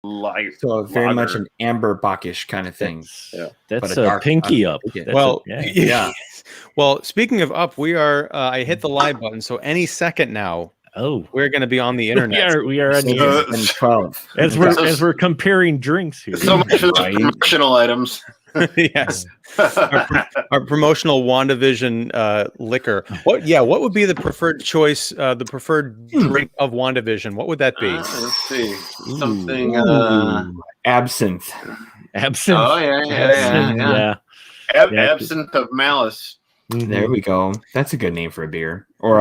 light. So very much lager. an amber bockish kind of thing. That's a a dark pinky lager. up. That's Well, Yeah. Well, speaking of up, we are. I hit the live button, so any second now, we're going to be on the internet. we are on the internet. And 12. As we're comparing drinks here. So much for those promotional items. Yes, our promotional WandaVision liquor. What would be the preferred choice? The preferred drink of WandaVision? What would that be? Let's see. Something. Absinthe. Absinthe. Oh yeah. Absinthe of malice. Mm-hmm. There we go. That's a good name for a beer or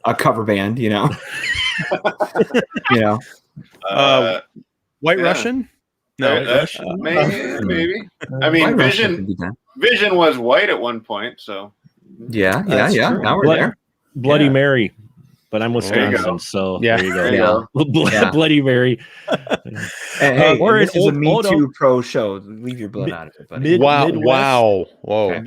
a cover band. You know. White Russian. No, maybe. I mean, Vision was white at one point, so yeah. True. Now we're there. Bloody Mary, but I'm Wisconsin, so there you go. Bloody Mary. Hey, or this is a Me hold on. Too pro show. Leave your blood out of it, buddy. Wow. Whoa.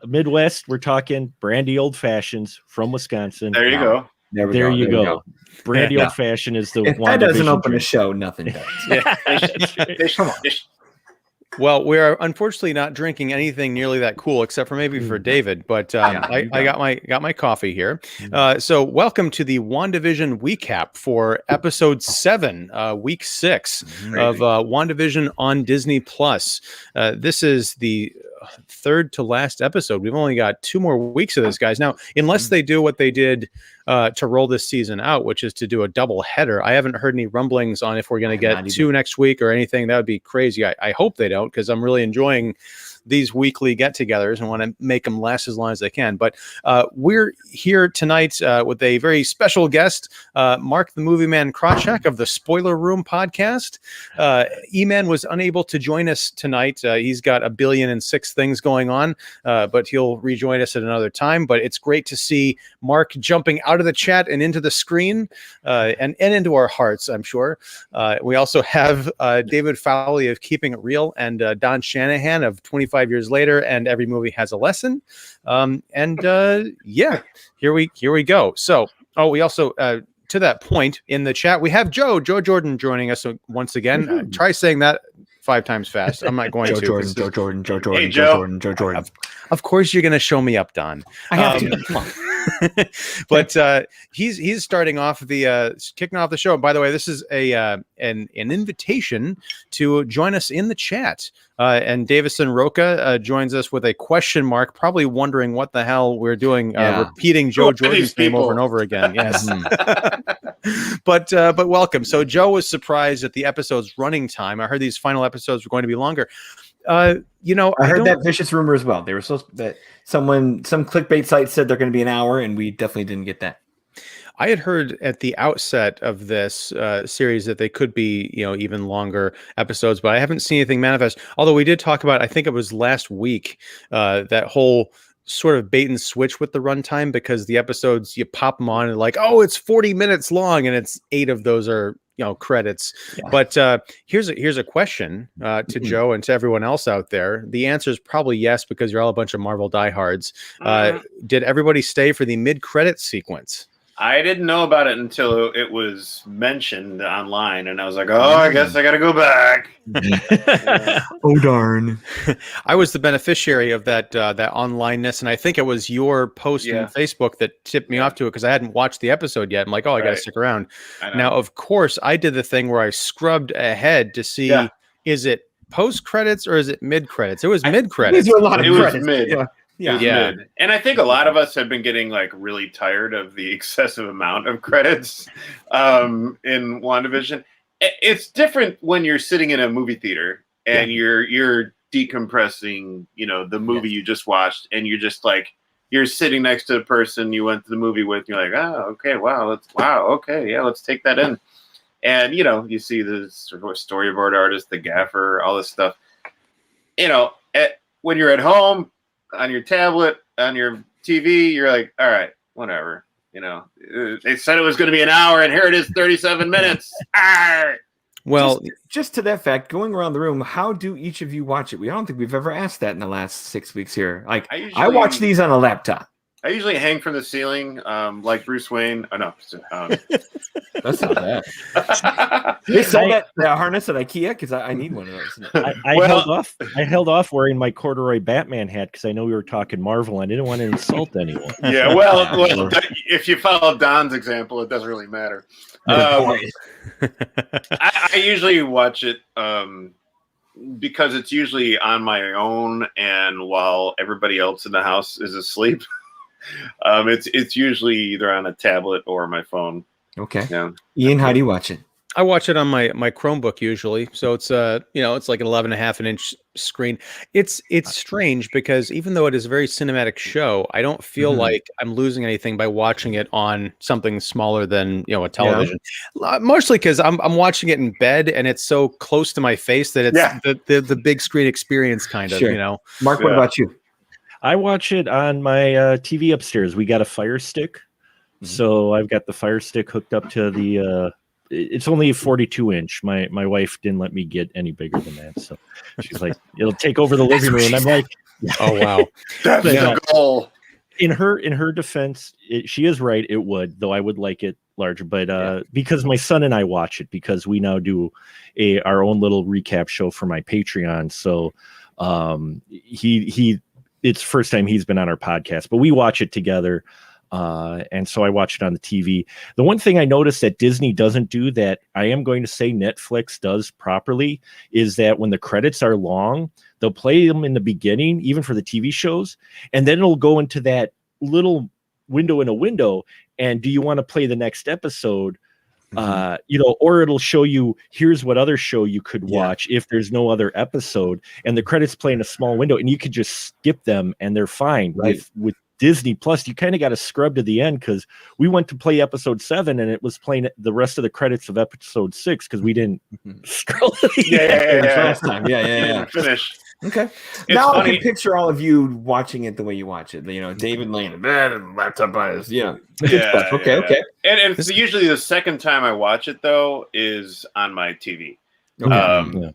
Midwest. We're talking brandy old fashions from Wisconsin. There you go. There you go. Brandy old fashioned is the if one. That doesn't open a show. Nothing does. Come on. Well, we are unfortunately not drinking anything nearly that cool, except for maybe for David. But I got my coffee here. So welcome to the WandaVision Wecap for episode 7, week 6 of WandaVision on Disney Plus. This is the third to last episode. We've only got 2 more weeks of this, guys. Now, unless they do what they did to roll this season out, which is to do a double header, I haven't heard any rumblings on if we're going to get 2 next week or anything. That would be crazy. I hope they don't, because I'm really enjoying these weekly get-togethers and want to make them last as long as they can. But we're here tonight with a very special guest, Mark the Movie Man Krawczyk of the Spoiler Room podcast. EMan was unable to join us tonight. He's got 1,000,000,006 things going on, but he'll rejoin us at another time. But it's great to see Mark jumping out of the chat and into the screen and into our hearts, I'm sure. We also have David Fowley of Keeping It Real and Don Shanahan of 25 Years Later and Every Movie Has a Lesson. Here we go. So, we also to that point in the chat we have Joe Jordan joining us once again. Try saying that 5 times fast. I'm not going to. Joe Jordan. Hey, Joe. Joe Jordan. Of course you're going to show me up, Don. I have to. Come on. But he's starting off kicking off the show. And by the way, this is an invitation to join us in the chat. And Davison Roca joins us with a question mark, probably wondering what the hell we're doing, repeating Joe Jordan's name over and over again. Yes. But welcome. So Joe was surprised at the episode's running time. I heard these final episodes were going to be longer. I heard that vicious rumor as well. They were supposed that some clickbait site said they're going to be an hour, and we definitely didn't get that. I had heard at the outset of this series that they could be, even longer episodes, but I haven't seen anything manifest. Although we did talk about, I think it was last week, that whole sort of bait and switch with the runtime, because the episodes, you pop them on and like, oh, it's 40 minutes long, and it's 8 of those are credits. But here's a question to Joe and to everyone else out there. The answer is probably yes, because you're all a bunch of Marvel diehards. Did everybody stay for the mid-credit sequence? I didn't know about it until it was mentioned online, and I was like, oh, I guess I got to go back. Oh, darn. I was the beneficiary of that onlineness, and I think it was your post on Facebook that tipped me off to it, because I hadn't watched the episode yet. I'm like, oh, I got to stick around. Now, of course, I did the thing where I scrubbed ahead to see, is it post-credits or is it mid-credits? It was mid-credits. It was mid. Yeah. Mid. And I think a lot of us have been getting really tired of the excessive amount of credits in WandaVision. It's different when you're sitting in a movie theater and you're decompressing, the movie you just watched, and you're just you're sitting next to the person you went to the movie with. And you're like, oh, okay, let's take that in. And you see the storyboard artist, the gaffer, all this stuff. When you're at home, on your tablet, on your TV, you're like, all right, whatever. They said it was going to be an hour, and here it is, 37 minutes. Well, just to that fact, going around the room, how do each of you watch it? I don't think we've ever asked that in the last 6 weeks here. I watch these on a laptop. I usually hang from the ceiling, like Bruce Wayne. Oh no, That's not bad. They sell that harness at IKEA because I need one of those. I held off wearing my corduroy Batman hat because I know we were talking Marvel. And I didn't want to insult anyone. Yeah, well, if you follow Don's example, it doesn't really matter. I usually watch it because it's usually on my own, and while everybody else in the house is asleep. It's usually either on a tablet or my phone. Okay. Yeah. Ian, how do you watch it? I watch it on my Chromebook usually. So it's it's like an 11.5-inch screen. It's strange because even though it is a very cinematic show, I don't feel like I'm losing anything by watching it on something smaller than a television. Yeah. Mostly because I'm watching it in bed and it's so close to my face that it's the big screen experience kind of. Mark, what about you? I watch it on my TV upstairs. We got a Fire Stick. So I've got the Fire Stick hooked up to the it's only a 42-inch. My wife didn't let me get any bigger than that. So she's like, it'll take over the living room. And I'm like, oh wow. That's the goal. In her defense, she is right, it would, though I would like it larger. But because my son and I watch it, because we now do our own little recap show for my Patreon. So it's the first time he's been on our podcast, but we watch it together. And so I watch it on the TV. The one thing I noticed that Disney doesn't do that I am going to say Netflix does properly is that when the credits are long, they'll play them in the beginning, even for the TV shows. And then it'll go into that little window in a window. And do you want to play the next episode? Or it'll show you, here's what other show you could watch if there's no other episode, and the credits play in a small window and you could just skip them and they're fine. With Disney Plus, you kind of got to scrub to the end because we went to play episode 7 and it was playing the rest of the credits of episode 6 because we didn't scroll to the end. Last time. Yeah. Finish. Okay. Now funny. I can picture all of you watching it the way you watch it. David laying in bed and laptop on his, Okay. And it's usually the second time I watch it though is on my TV. Okay.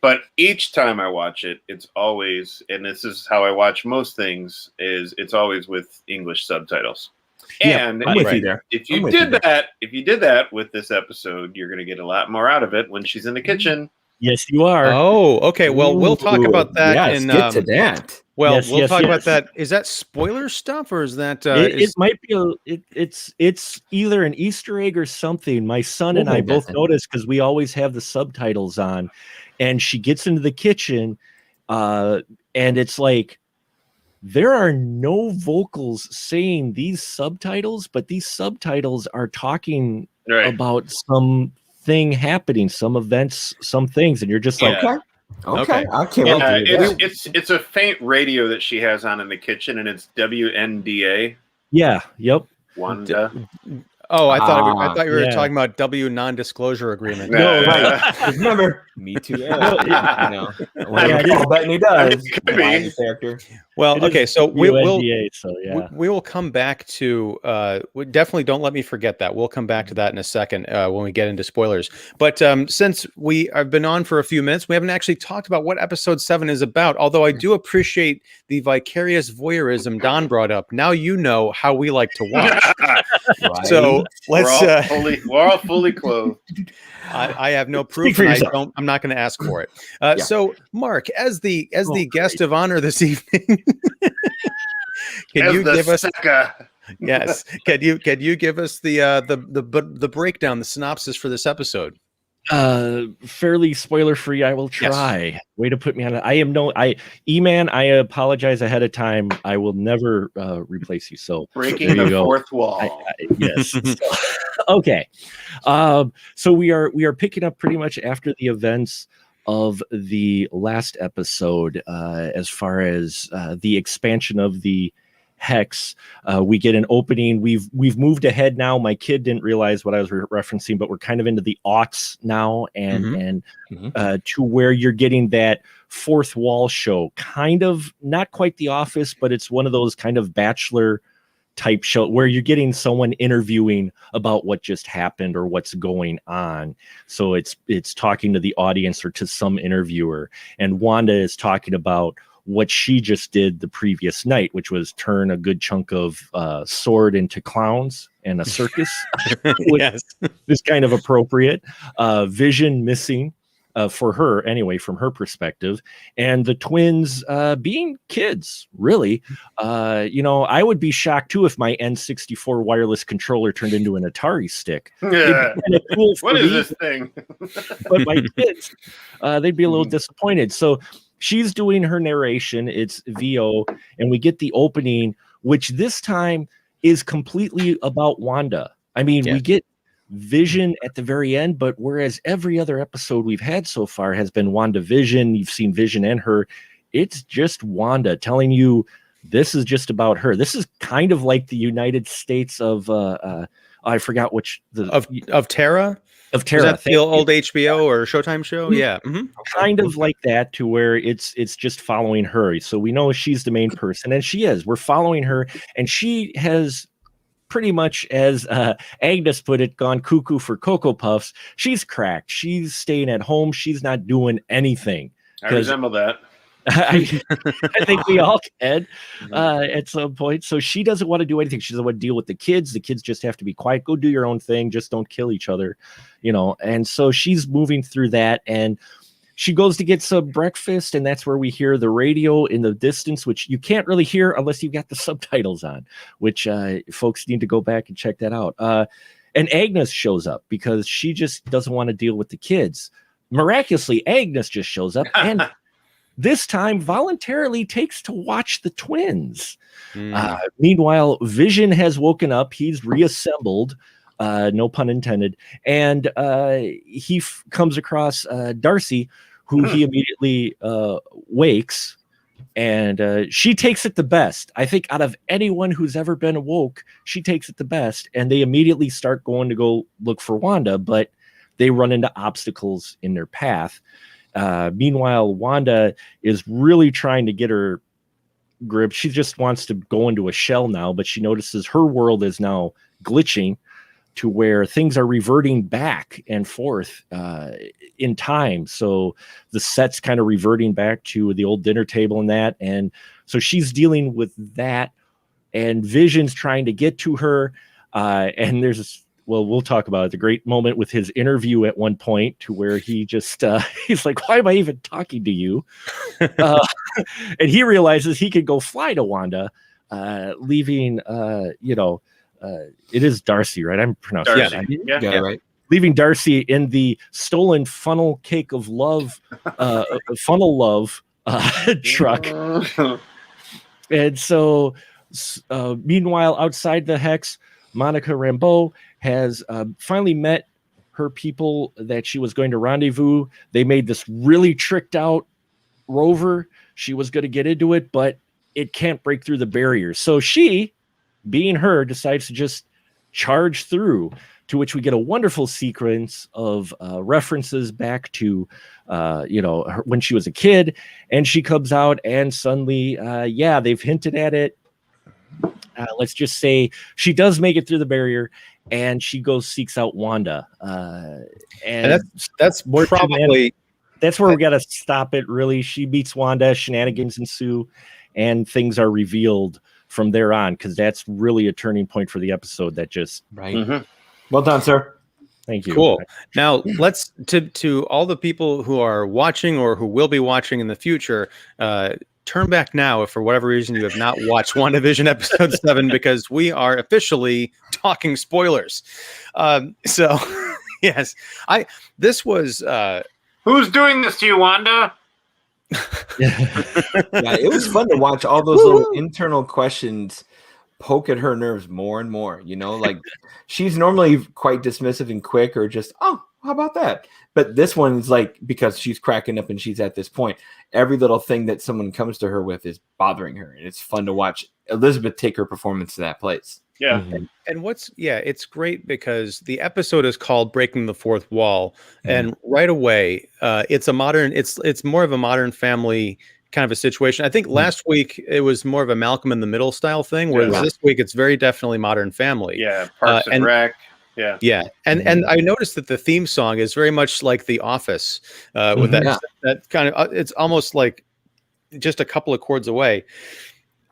But each time I watch it, it's always, and this is how I watch most things, is it's always with English subtitles. And if you did that with this episode, you're going to get a lot more out of it when she's in the kitchen. Yes, you are. Oh, okay. Well, we'll talk about that. Get to that. Well, we'll talk about that. Is that spoiler stuff, or is that? It might be. It's either an Easter egg or something. My son and I both noticed because we always have the subtitles on, and she gets into the kitchen, and it's like there are no vocals saying these subtitles, but these subtitles are talking about some thing happening, some events, some things, and you're just like, okay. I can't it's a faint radio that she has on in the kitchen, and it's WNDA. Yeah. Yep. Wanda. Oh, I thought you were talking about W non-disclosure agreement. No, right. Remember, me too. Bettany does. Character. Well, okay, so we will come back to. Definitely don't let me forget that. We'll come back to that in a second when we get into spoilers. But since we have been on for a few minutes, we haven't actually talked about what episode 7 is about. Although I do appreciate the vicarious voyeurism Don brought up. Now you know how we like to watch. Right. So let's. We're all fully clothed. I have no proof. And I'm not going to ask for it. So, Mark, as the guest of honor this evening, can you give us? Yes. Can you give us the breakdown, the synopsis for this episode? Fairly spoiler free. I will try. Yes. Way to put me on it. EMan, I apologize ahead of time. I will never replace you. So breaking the fourth wall. Yes. Okay. So we are picking up pretty much after the events of the last episode, as far as the expansion of the Hex. We get an opening. We've moved ahead now. My kid didn't realize what I was referencing, but we're kind of into the aughts now, and to where you're getting that fourth wall show, kind of not quite The Office, but it's one of those kind of Bachelor type show where you're getting someone interviewing about what just happened or what's going on. So it's talking to the audience or to some interviewer, and Wanda is talking about what she just did the previous night, which was turn a good chunk of sword into clowns and a circus, which is kind of appropriate. Vision missing for her anyway, from her perspective, and the twins being kids, really. I would be shocked too if my N64 wireless controller turned into an Atari stick. Yeah. Cool. What is this thing? But my kids, they'd be a little disappointed. So she's doing her narration. It's VO, and we get the opening, which this time is completely about Wanda. I mean, we get Vision at the very end, but whereas every other episode we've had so far has been WandaVision, you've seen Vision and her, it's just Wanda telling you this is just about her. This is kind of like the United States of I forgot which of Terra. Of Terra, that the old HBO or Showtime show? Yeah, kind of like that, to where it's just following her. So we know she's the main person, and she is. We're following her, and she has pretty much, as Agnes put it, gone cuckoo for Cocoa Puffs. She's cracked. She's staying at home. She's not doing anything. I resemble that. I think we all can at some point. So she doesn't want to do anything. She doesn't want to deal with the kids. The kids just have to be quiet. Go do your own thing. Just don't kill each other, And so she's moving through that, and she goes to get some breakfast, and that's where we hear the radio in the distance, which you can't really hear unless you've got the subtitles on, which folks need to go back and check that out. And Agnes shows up because she just doesn't want to deal with the kids. Miraculously, Agnes just shows up and this time voluntarily takes to watch the twins. Meanwhile, Vision has woken up. He's reassembled. No pun intended. And he comes across Darcy, who he immediately wakes. And she takes it the best. I think out of anyone who's ever been awoke, she takes it the best. And they immediately start going to go look for Wanda, but they run into obstacles in their path. Meanwhile, Wanda is really trying to get her grip. She just wants to go into a shell now, but she notices her world is now glitching to where things are reverting back and forth in time. So the set's kind of reverting back to the old dinner table and that. And so she's dealing with that, and Vision's trying to get to her. And there's this, well, we'll talk about it, the great moment with his interview at one point, to where he just, he's like, why am I even talking to you? And he realizes he could go fly to Wanda, leaving, it is Darcy, right? I'm pronouncing Darcy. it. Yeah, right. Leaving Darcy in the stolen funnel cake of love, funnel love truck. And so, meanwhile, outside the Hex, Monica Rambeau has finally met her people that she was going to rendezvous. They made this really tricked out rover. She was going to get into it, but it can't break through the barrier. So she, being her, decides to just charge through, to which we get a wonderful sequence of references back to, her, when she was a kid, and she comes out and suddenly, they've hinted at it. Let's just say she does make it through the barrier, and she seeks out Wanda. And that's probably that's where we got to stop it. Really, she meets Wanda, shenanigans ensue, and things are revealed from there on, because that's really a turning point for the episode. That just right. Mm-hmm. Well done, sir. Thank you. Cool. Now let's to all the people who are watching or who will be watching in the future. Turn back now if for whatever reason you have not watched WandaVision episode 7, because we are officially talking spoilers. So yes, this was who's doing this to you, Wanda? It was fun to watch all those little internal questions poke at her nerves more and more. Like she's normally quite dismissive and quick, or just, oh, how about that? But this one's like, because she's cracking up and she's at this point, every little thing that someone comes to her with is bothering her. And it's fun to watch Elizabeth take her performance to that place. Yeah. Mm-hmm. And it's great because the episode is called Breaking the Fourth Wall. Mm-hmm. And right away, it's more of a Modern Family kind of a situation. I think last week it was more of a Malcolm in the Middle style thing, whereas this week it's very definitely Modern Family. Yeah. Parks and Rec. Yeah. Yeah. And I noticed that the theme song is very much like The Office, with that kind of, it's almost like just a couple of chords away.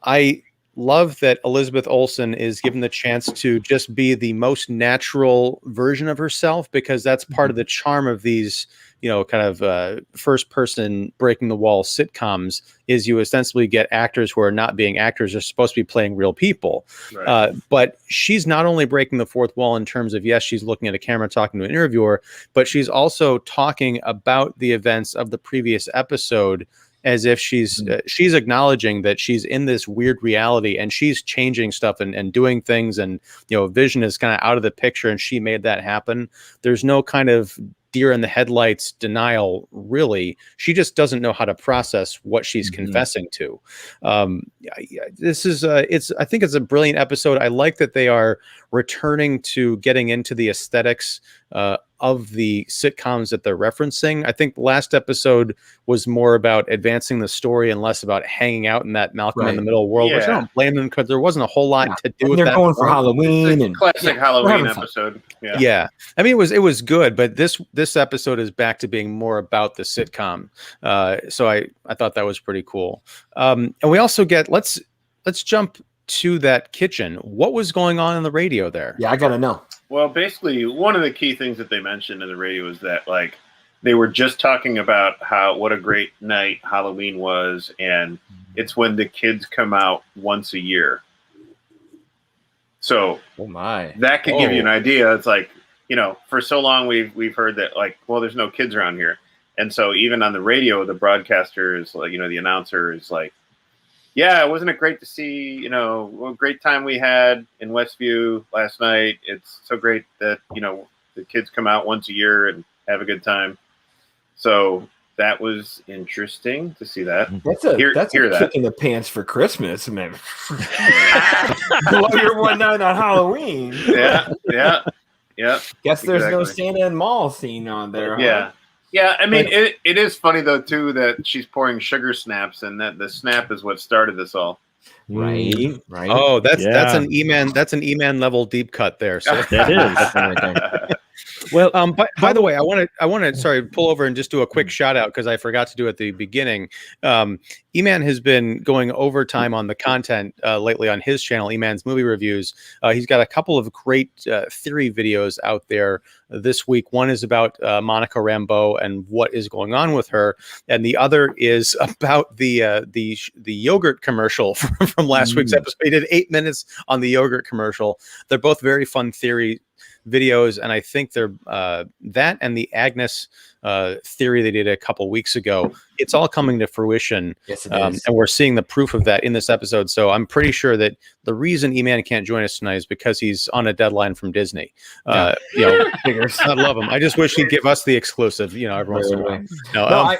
I love that Elizabeth Olsen is given the chance to just be the most natural version of herself, because that's part of the charm of these, kind of first person breaking the wall sitcoms, is you ostensibly get actors who are not being actors, are supposed to be playing real people. Right. But she's not only breaking the fourth wall in terms of, yes, she's looking at a camera talking to an interviewer, but she's also talking about the events of the previous episode, as if she's acknowledging that she's in this weird reality and she's changing stuff and doing things, and Vision is kind of out of the picture and she made that happen. There's no kind of deer in the headlights denial, really. She just doesn't know how to process what she's confessing to. This is I think it's a brilliant episode. I like that they are returning to getting into the aesthetics of the sitcoms that they're referencing. I think last episode was more about advancing the story and less about hanging out in that Malcolm in the Middle world, which I don't blame them, because there wasn't a whole lot to do with that. They're going for Halloween and classic Halloween episode. Yeah. I mean, it was good, but this episode is back to being more about the sitcom. So I thought that was pretty cool. And we also get, let's jump to that kitchen. What was going on in the radio there? Yeah, I gotta know. Well, basically, one of the key things that they mentioned in the radio was that, like, they were just talking about what a great night Halloween was, and it's when the kids come out once a year. So, that could give you an idea. It's like, for so long we've heard that, like, well, there's no kids around here, and so even on the radio, the broadcaster is like, the announcer is like, yeah, wasn't it great to see, what a great time we had in Westview last night. It's so great that, the kids come out once a year and have a good time. So that was interesting to see that. That's a kick in the pants for Christmas, man. Blow your one night on Halloween. Yeah. Guess there's no Santa and Mall scene on there. Yeah. Huh? Yeah, I mean, it is funny, though, too, that she's pouring sugar snaps, and that the snap is what started this all. Right. Oh, that's an EMan level deep cut there. So that is. Well, by the way, I want to pull over and just do a quick shout out, because I forgot to do it at the beginning. EMan has been going overtime on the content lately on his channel, EMan's Movie Reviews. He's got a couple of great theory videos out there this week. One is about Monica Rambeau and what is going on with her, and the other is about the yogurt commercial from last week's episode. He did 8 minutes on the yogurt commercial. They're both very fun theory videos, and I think they're that and the Agnes theory they did a couple weeks ago, it's all coming to fruition. Yes, it is. And we're seeing the proof of that in this episode. So I'm pretty sure that the reason EMan can't join us tonight is because he's on a deadline from Disney. Figures. I love him. I just wish he'd give us the exclusive, every once in a while.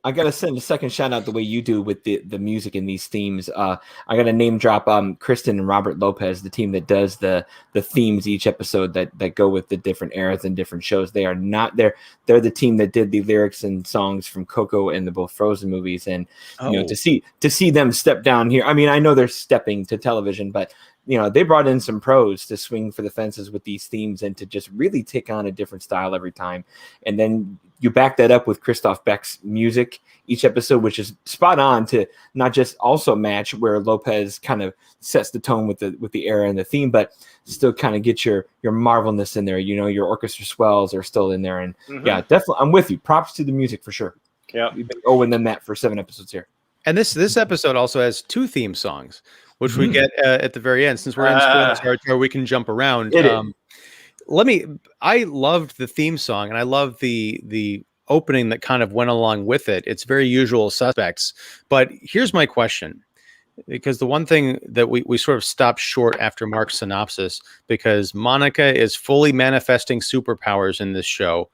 I gotta send a second shout out the way you do with the music in these themes. I gotta name drop Kristen and Robert Lopez, the team that does the themes each episode that go with the different eras and different shows. They are not there. They're the team that did the lyrics and songs from Coco and the both Frozen movies, and to see them step down here. I mean, I know they're stepping to television, but they brought in some pros to swing for the fences with these themes and to just really take on a different style every time. And then you back that up with Christoph Beck's music each episode, which is spot on to not just also match where Lopez kind of sets the tone with the era and the theme, but still kind of get your Marvelness in there. Your orchestra swells are still in there, and yeah, definitely, I'm with you. Props to the music for sure. Yeah, we've been owing them that for 7 episodes here. And this episode also has 2 theme songs, which we get at the very end. Since we're in spoilers territory, we can jump around. I loved the theme song, and I love the opening that kind of went along with it. It's very Usual Suspects. But here's my question, because the one thing that we sort of stopped short after Mark's synopsis, because Monica is fully manifesting superpowers in this show.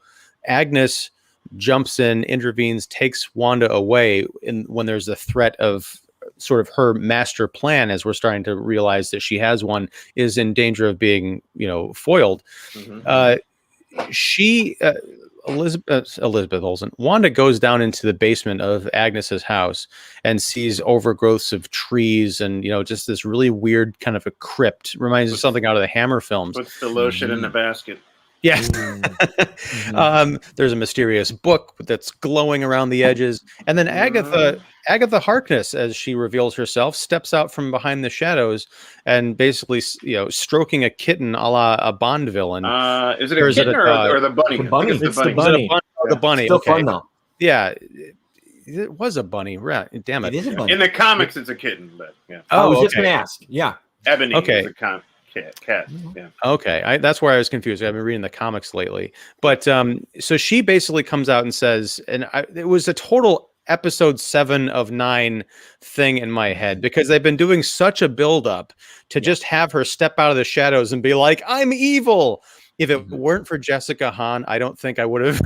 Agnes jumps in, intervenes, takes Wanda away when there's a threat of sort of her master plan, as we're starting to realize that she has one, is in danger of being, foiled. Elizabeth Olsen, Wanda goes down into the basement of Agnes's house and sees overgrowths of trees and, just this really weird kind of a crypt. Reminds of something out of the Hammer films. Puts the lotion in the basket. Yeah. There's a mysterious book that's glowing around the edges. And then Agatha Harkness, as she reveals herself, steps out from behind the shadows and basically, stroking a kitten a la a Bond villain. Is it a kitten or the bunny? The bunny. It's the bunny. The bunny. Still Okay. fun though. Yeah. It was a bunny. Right. Damn it. It is a bunny. In the comics, it's a kitten, but yeah. I was just going to ask. Yeah. Ebony Okay. is a cat. Yeah. Okay, that's where I was confused. I've been reading the comics lately, but so she basically comes out and says, it was a total episode 7 of 9 thing in my head because they've been doing such a build up to just have her step out of the shadows and be like, "I'm evil." If it weren't for Jessica Hahn, I don't think I would have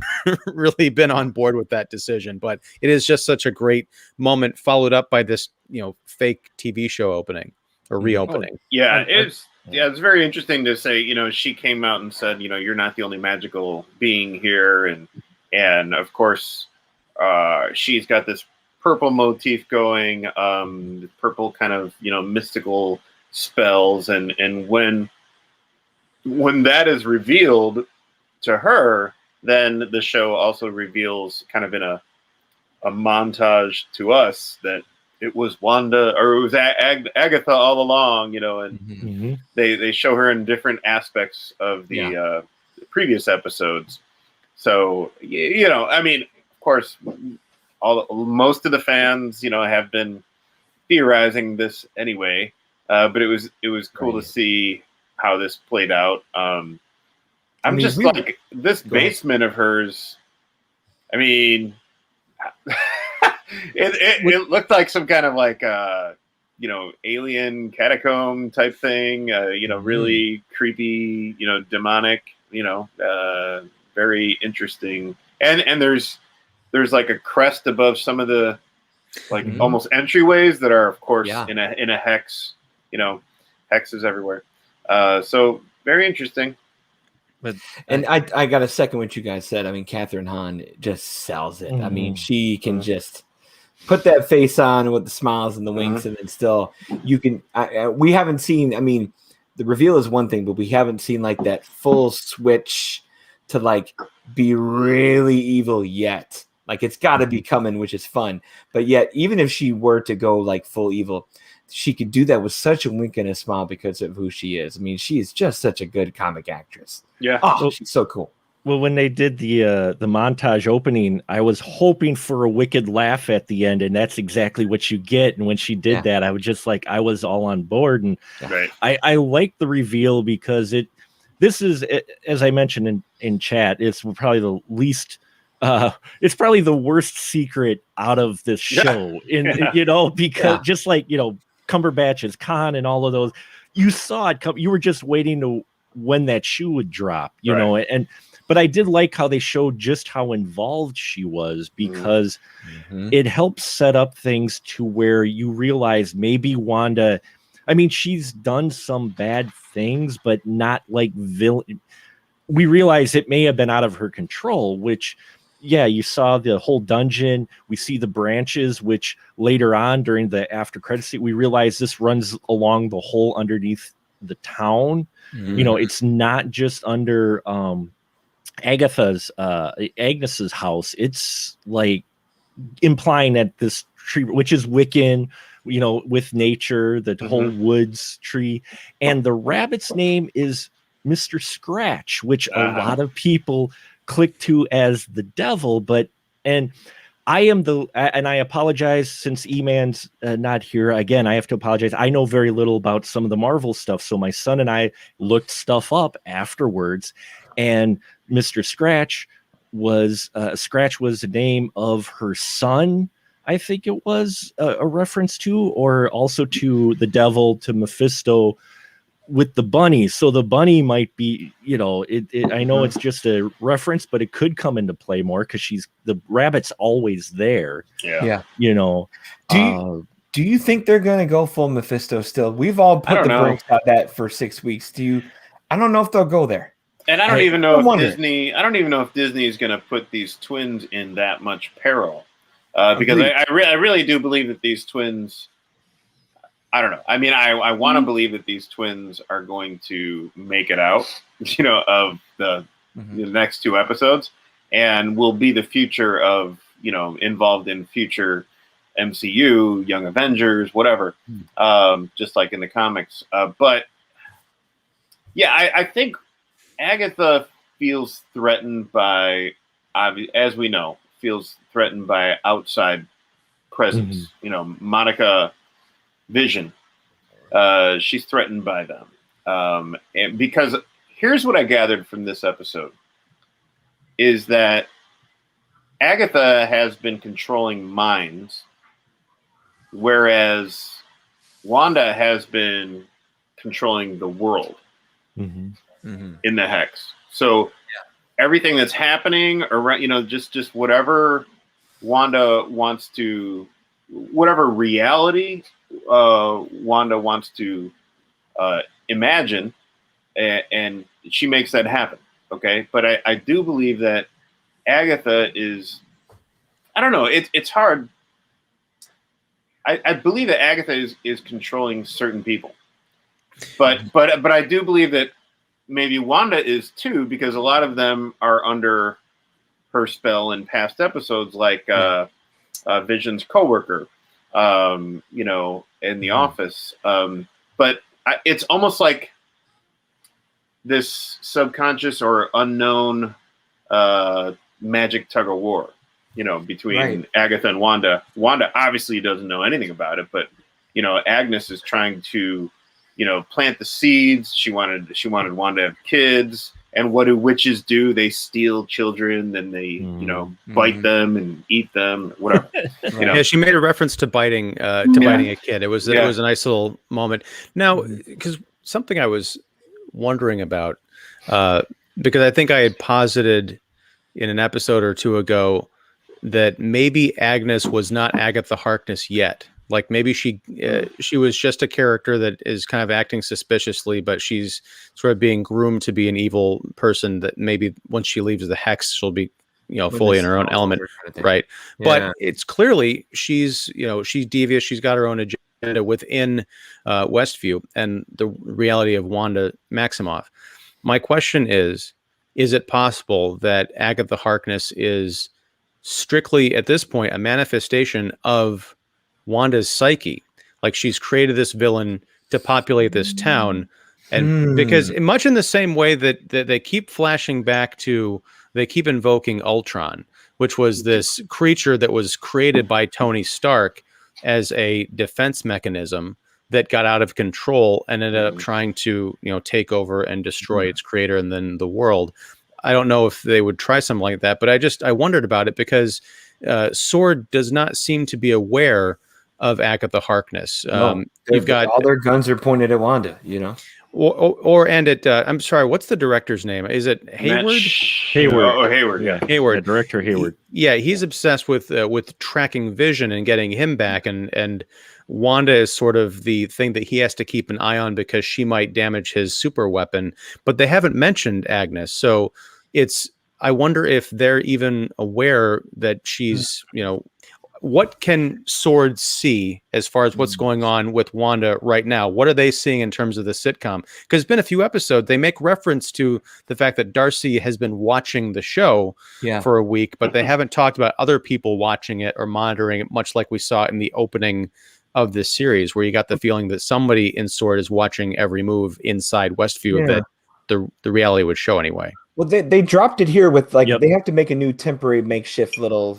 really been on board with that decision. But it is just such a great moment, followed up by this, fake TV show opening or reopening. Yeah, it's very interesting to say, she came out and said, you're not the only magical being here. And of course, she's got this purple motif going, purple kind of, mystical spells. And when that is revealed to her, then the show also reveals kind of in a montage to us that it was Wanda, or it was Agatha all along, and they show her in different aspects of the previous episodes. So, of course, most of the fans, have been theorizing this anyway, but it was cool to see how this played out. This basement of hers, it looked like some kind of like alien catacomb type thing, really creepy, demonic, very interesting. And there's like a crest above some of the almost entryways that are of course in a hex, hexes everywhere. So very interesting. And I got to second what you guys said. Catherine Hahn just sells it. She can just put that face on with the smiles and the winks, and then still you can. We haven't seen. The reveal is one thing, but we haven't seen like that full switch to like be really evil yet. Like it's got to be coming, which is fun. But yet, even if she were to go like full evil, she could do that with such a wink and a smile because of who she is. She is just such a good comic actress. Yeah. Oh, she's so cool. Well, when they did the montage opening, I was hoping for a wicked laugh at the end, and that's exactly what you get. And when she did that, I was just like, I was all on board. And I like the reveal because this is, as I mentioned in chat, it's probably the least. It's probably the worst secret out of this show, because just like Cumberbatch's Khan and all of those, you saw it come. You were just waiting to when that shoe would drop, but I did like how they showed just how involved she was because it helps set up things to where you realize maybe Wanda. She's done some bad things, but not like villain. We realize it may have been out of her control, which. Yeah, you saw the whole dungeon. We see the branches, which later on during the after credit scene, we realize this runs along the whole underneath the town. It's not just under Agnes's house. It's like implying that this tree, which is Wiccan, with nature, the whole woods tree, and the rabbit's name is Mr. Scratch, which a lot of people click to as the devil, and I apologize since EMan's not here again. I have to apologize. I know very little about some of the Marvel stuff, so my son and I looked stuff up afterwards, and Mr. Scratch was the name of her son. I think it was a reference to, or also to the devil, to Mephisto, with the bunny. So the bunny might be, I know it's just a reference, but it could come into play more because the rabbit's always there. Yeah. Do you think they're going to go full Mephisto still? We've all put the brakes on that for 6 weeks. I don't know if they'll go there. And I don't even know if Disney is going to put these twins in that much peril. Because I really do believe that these twins, I don't know. I want to believe that these twins are going to make it out, of the the next 2 episodes, and will be the future of, involved in future MCU, Young Avengers, whatever, just like in the comics. But yeah, I think Agatha feels threatened by, as we know, feels threatened by outside presence. Monica Vision, she's threatened by them. And because here's what I gathered from this episode is that Agatha has been controlling minds, whereas Wanda has been controlling the world in the Hex. So everything that's happening around, just whatever Wanda wants to, whatever reality Wanda wants to imagine, and she makes that happen. Okay, but I do believe that Agatha is, I don't know, it's hard. I believe that Agatha is controlling certain people, but I do believe that maybe Wanda is too, because a lot of them are under her spell in past episodes, like Vision's coworker, in the office. But it's almost like this subconscious or unknown magic tug of war, between Agatha and Wanda. Wanda obviously doesn't know anything about it, but Agnes is trying to, plant the seeds. She wanted Wanda to have kids. And what do witches do? They steal children, then they, bite them and eat them, whatever. Yeah, she made a reference to biting a kid. It was a nice little moment. Now, because something I was wondering about, because I think I had posited in an episode or two ago that maybe Agnes was not Agatha Harkness yet. Like maybe she was just a character that is kind of acting suspiciously, but she's sort of being groomed to be an evil person that maybe once she leaves the Hex, she'll be, fully in her own element. Right. Yeah. But it's clearly she's devious. She's got her own agenda within Westview and the reality of Wanda Maximoff. My question is it possible that Agatha Harkness is strictly at this point a manifestation of Wanda's psyche? Like she's created this villain to populate this town, and because much in the same way that they keep flashing back to, they keep invoking Ultron, which was this creature that was created by Tony Stark as a defense mechanism that got out of control and ended up trying to take over and destroy its creator and then the world. I don't know if they would try something like that, but I wondered about it because SWORD does not seem to be aware of Agatha Harkness. You've got all their guns are pointed at Wanda, and at I'm sorry, what's the director's name? Is it Hayward? Hayward. Oh, Hayward. Yeah, Hayward. Yeah, director Hayward. He's obsessed with tracking Vision and getting him back, and Wanda is sort of the thing that he has to keep an eye on because she might damage his super weapon. But they haven't mentioned Agnes, so I wonder if they're even aware that she's what can SWORD see as far as what's going on with Wanda right now? What are they seeing in terms of the sitcom? Because it's been a few episodes. They make reference to the fact that Darcy has been watching the show for a week, but they haven't talked about other people watching it or monitoring it, much like we saw in the opening of this series, where you got the feeling that somebody in SWORD is watching every move inside Westview that the reality would show anyway. Well, they dropped it here with they have to make a new temporary makeshift little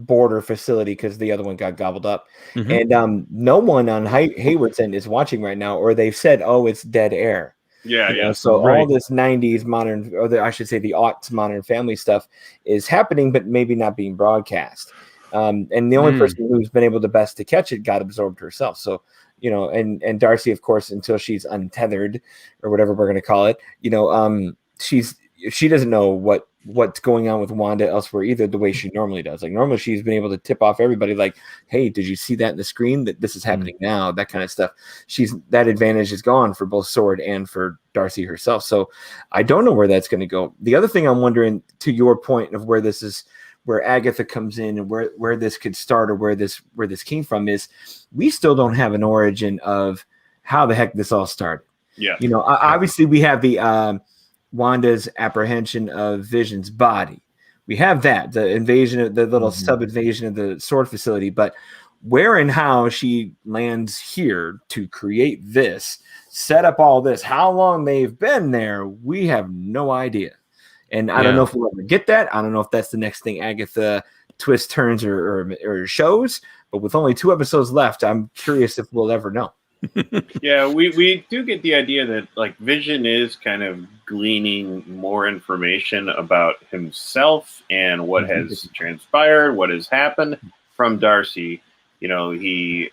border facility because the other one got gobbled up, and no one on Hayward's end is watching right now, or they've said, "Oh, it's dead air." So all this '90s modern, or I should say, the aughts Modern Family stuff is happening, but maybe not being broadcast. And the only person who's been able to best to catch it got absorbed herself. So and Darcy, of course, until she's untethered or whatever we're going to call it, she doesn't know what's going on with Wanda elsewhere either, the way she normally does. Like normally she's been able to tip off everybody like, hey, did you see that in the screen that this is happening now, that kind of stuff. That advantage is gone for both SWORD and for Darcy herself. So I don't know where that's going to go. The other thing I'm wondering, to your point of where Agatha comes in and where this could start or where this came from, is we still don't have an origin of how the heck this all started. Obviously we have the Wanda's apprehension of Vision's body. We have that, the invasion of the little sub invasion of the sword facility, but where and how she lands here to create this, set up all this, how long they've been there, we have no idea. And I don't know if we'll ever get that. I don't know if that's the next thing Agatha twists, turns, or shows. But with only 2 episodes left, I'm curious if we'll ever know. Yeah, we do get the idea that like Vision is kind of gleaning more information about himself and what has transpired, what has happened from Darcy. You know, he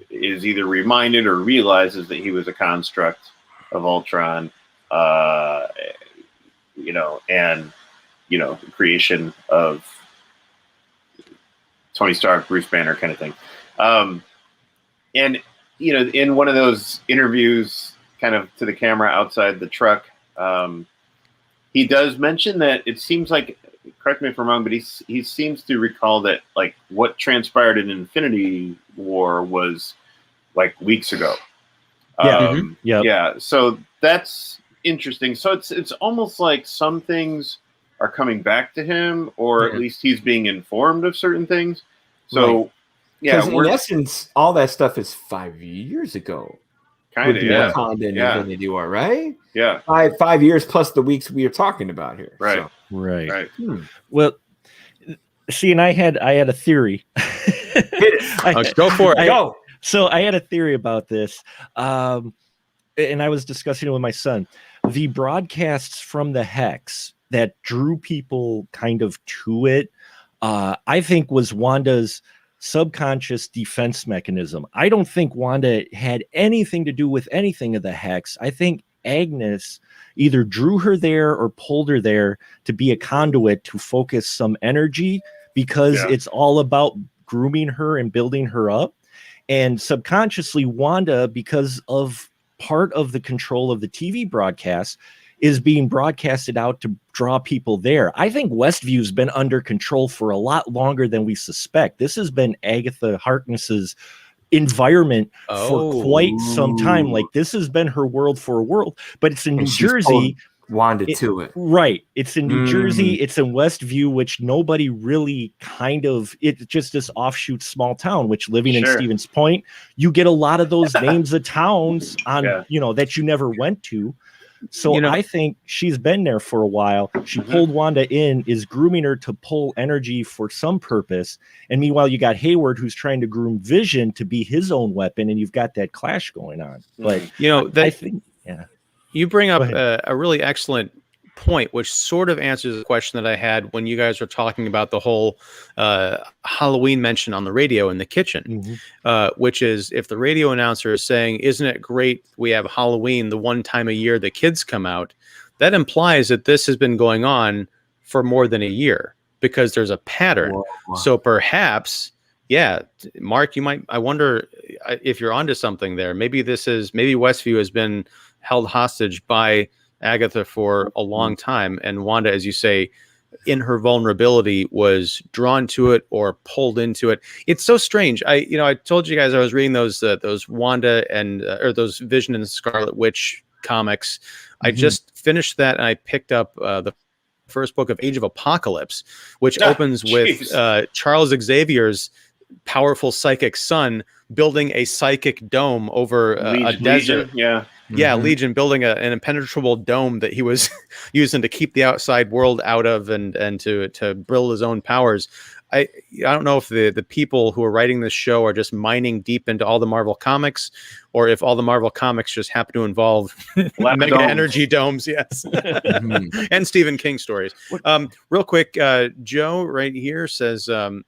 is either reminded or realizes that he was a construct of Ultron. You know, and the creation of Tony Stark, Bruce Banner kind of thing. And in one of those interviews kind of to the camera outside the truck, he does mention that it seems like, correct me if I'm wrong, but he seems to recall that like what transpired in Infinity War was like weeks ago. Yeah. So that's interesting. So it's almost like some things are coming back to him, or at least he's being informed of certain things. So because in essence, all that stuff is 5 years ago. Kind of, yeah. Wakanda and Infinity War, right? Yeah. 5 years plus the weeks we are talking about here. Right. So. Right. Well, see, and I had a theory. Go for it. Go. So I had a theory about this, and I was discussing it with my son. The broadcasts from the Hex that drew people kind of to it, I think was Wanda's subconscious defense mechanism. I don't think Wanda had anything to do with anything of the Hex. I think Agnes either drew her there or pulled her there to be a conduit to focus some energy, because it's all about grooming her and building her up. And subconsciously, Wanda, because of part of the control of the TV broadcast, is being broadcasted out to draw people there. I think Westview's been under control for a lot longer than we suspect. This has been Agatha Harkness's environment for quite some time. Like, this has been her world for a world, but it's in New Jersey. Wanda to it. Right. It's in New Jersey. It's in Westview, which nobody really it's just this offshoot small town, which living in Stevens Point, you get a lot of those names of towns on, that you never went to. So I think she's been there for a while. She pulled Wanda in, is grooming her to pull energy for some purpose. And meanwhile, you got Hayward, who's trying to groom Vision to be his own weapon. And you've got that clash going on. But, I think, you bring up a really excellent point, which sort of answers the question that I had when you guys were talking about the whole Halloween mention on the radio in the kitchen, which is, if the radio announcer is saying, isn't it great we have Halloween the one time a year the kids come out, that implies that this has been going on for more than a year, because there's a pattern. Wow. So perhaps, Mark, I wonder if you're onto something there. Maybe Westview has been held hostage by Agatha for a long time, and Wanda, as you say, in her vulnerability, was drawn to it or pulled into it. It's so strange. I told you guys I was reading those Wanda and or those Vision and Scarlet Witch comics. I just finished that, and I picked up the first book of Age of Apocalypse, which opens with Charles Xavier's powerful psychic son building a psychic dome over a desert. Legion building an impenetrable dome that he was using to keep the outside world out of and to build his own powers. I don't know if the people who are writing this show are just mining deep into all the Marvel comics, or if all the Marvel comics just happen to involve mega energy domes. Yes. And Stephen King stories. Real quick, Joe right here says, and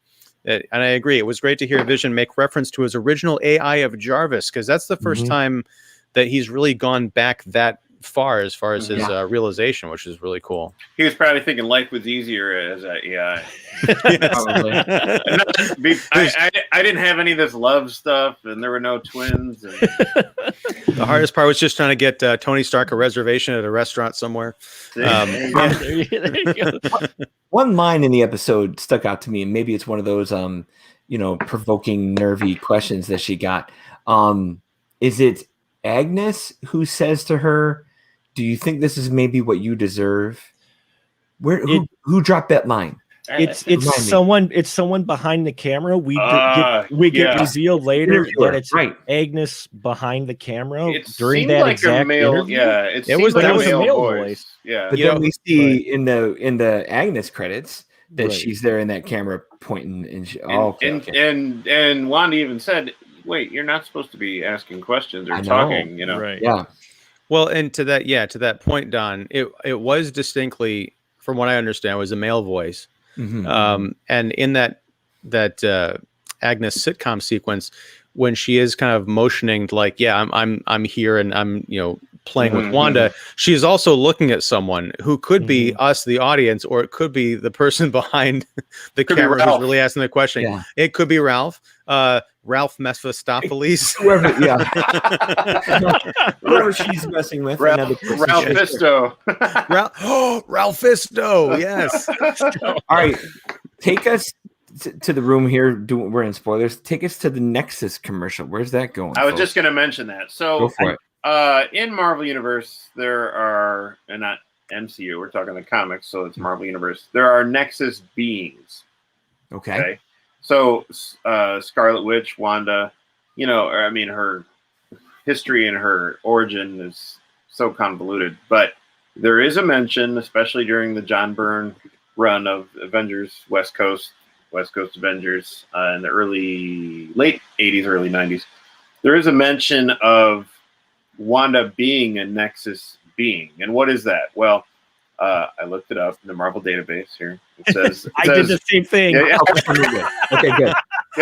I agree, it was great to hear Vision make reference to his original AI of Jarvis, because that's the first time that he's really gone back that far as his realization, which is really cool. He was probably thinking life was easier as an AI. I didn't have any of this love stuff, and there were no twins. And... The hardest part was just trying to get Tony Stark a reservation at a restaurant somewhere. There you go. One line in the episode stuck out to me, and maybe it's one of those provoking, nervy questions that she got. Is it Agnes who says to her, do you think this is maybe what you deserve? Who dropped that line? It's someone behind the camera. We get revealed later that it's Agnes behind the camera during that like exact a male interview. It was a male voice. Yeah, but then we see in the Agnes credits that she's there in that camera pointing and Wanda even said, "Wait, you're not supposed to be asking questions or talking." Right? Yeah. Well, and to that point, Don, it was distinctly, from what I understand, it was a male voice. Mm-hmm. And in that Agnes sitcom sequence, when she is kind of motioning to like, I'm here and I'm playing with Wanda, she is also looking at someone who could be us, the audience, or it could be the person behind the camera who's really asking the question. Yeah. It could be Ralph Mephistopheles, whoever she's messing with. Ralph Fisto. Ralph Fisto, yes. All right, take us to the room here. We're in spoilers. Take us to the Nexus commercial. Where's that going? I was just going to mention that. So, go for it. In Marvel Universe, there are, and not MCU, we're talking the comics, so it's Marvel Universe. There are Nexus beings. Okay. So, Scarlet Witch, Wanda, her history and her origin is so convoluted. But there is a mention, especially during the John Byrne run of Avengers, West Coast Avengers in the late 80s, early 90s. There is a mention of Wanda being a Nexus being. And what is that? Well, I looked it up in the Marvel database here. It says I did the same thing. Okay, good.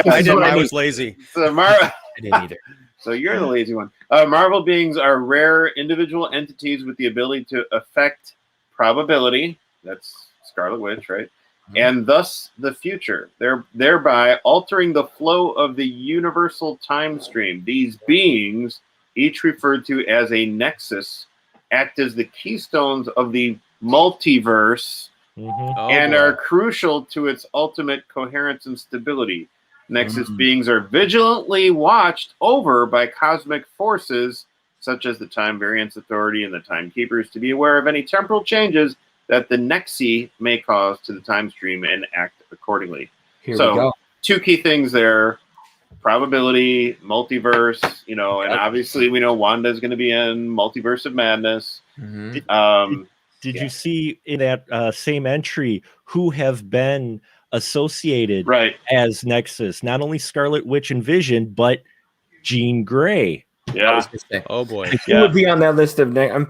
Yeah, I was lazy. So I didn't either. So you're the lazy one. Marvel beings are rare individual entities with the ability to affect probability. That's Scarlet Witch, right? And thus the future. Thereby altering the flow of the universal time stream. These beings, each referred to as a nexus, act as the keystones of the multiverse and are crucial to its ultimate coherence and stability. Nexus beings are vigilantly watched over by cosmic forces such as the Time Variance Authority and the Timekeepers to be aware of any temporal changes that the Nexi may cause to the time stream and act accordingly. Here we go. Two key things there: probability, multiverse, and obviously we know Wanda is going to be in Multiverse of Madness. Did you see in that same entry who have been associated as Nexus? Not only Scarlet Witch and Vision, but Jean Grey. Yeah. Oh boy. Who would be on that list of that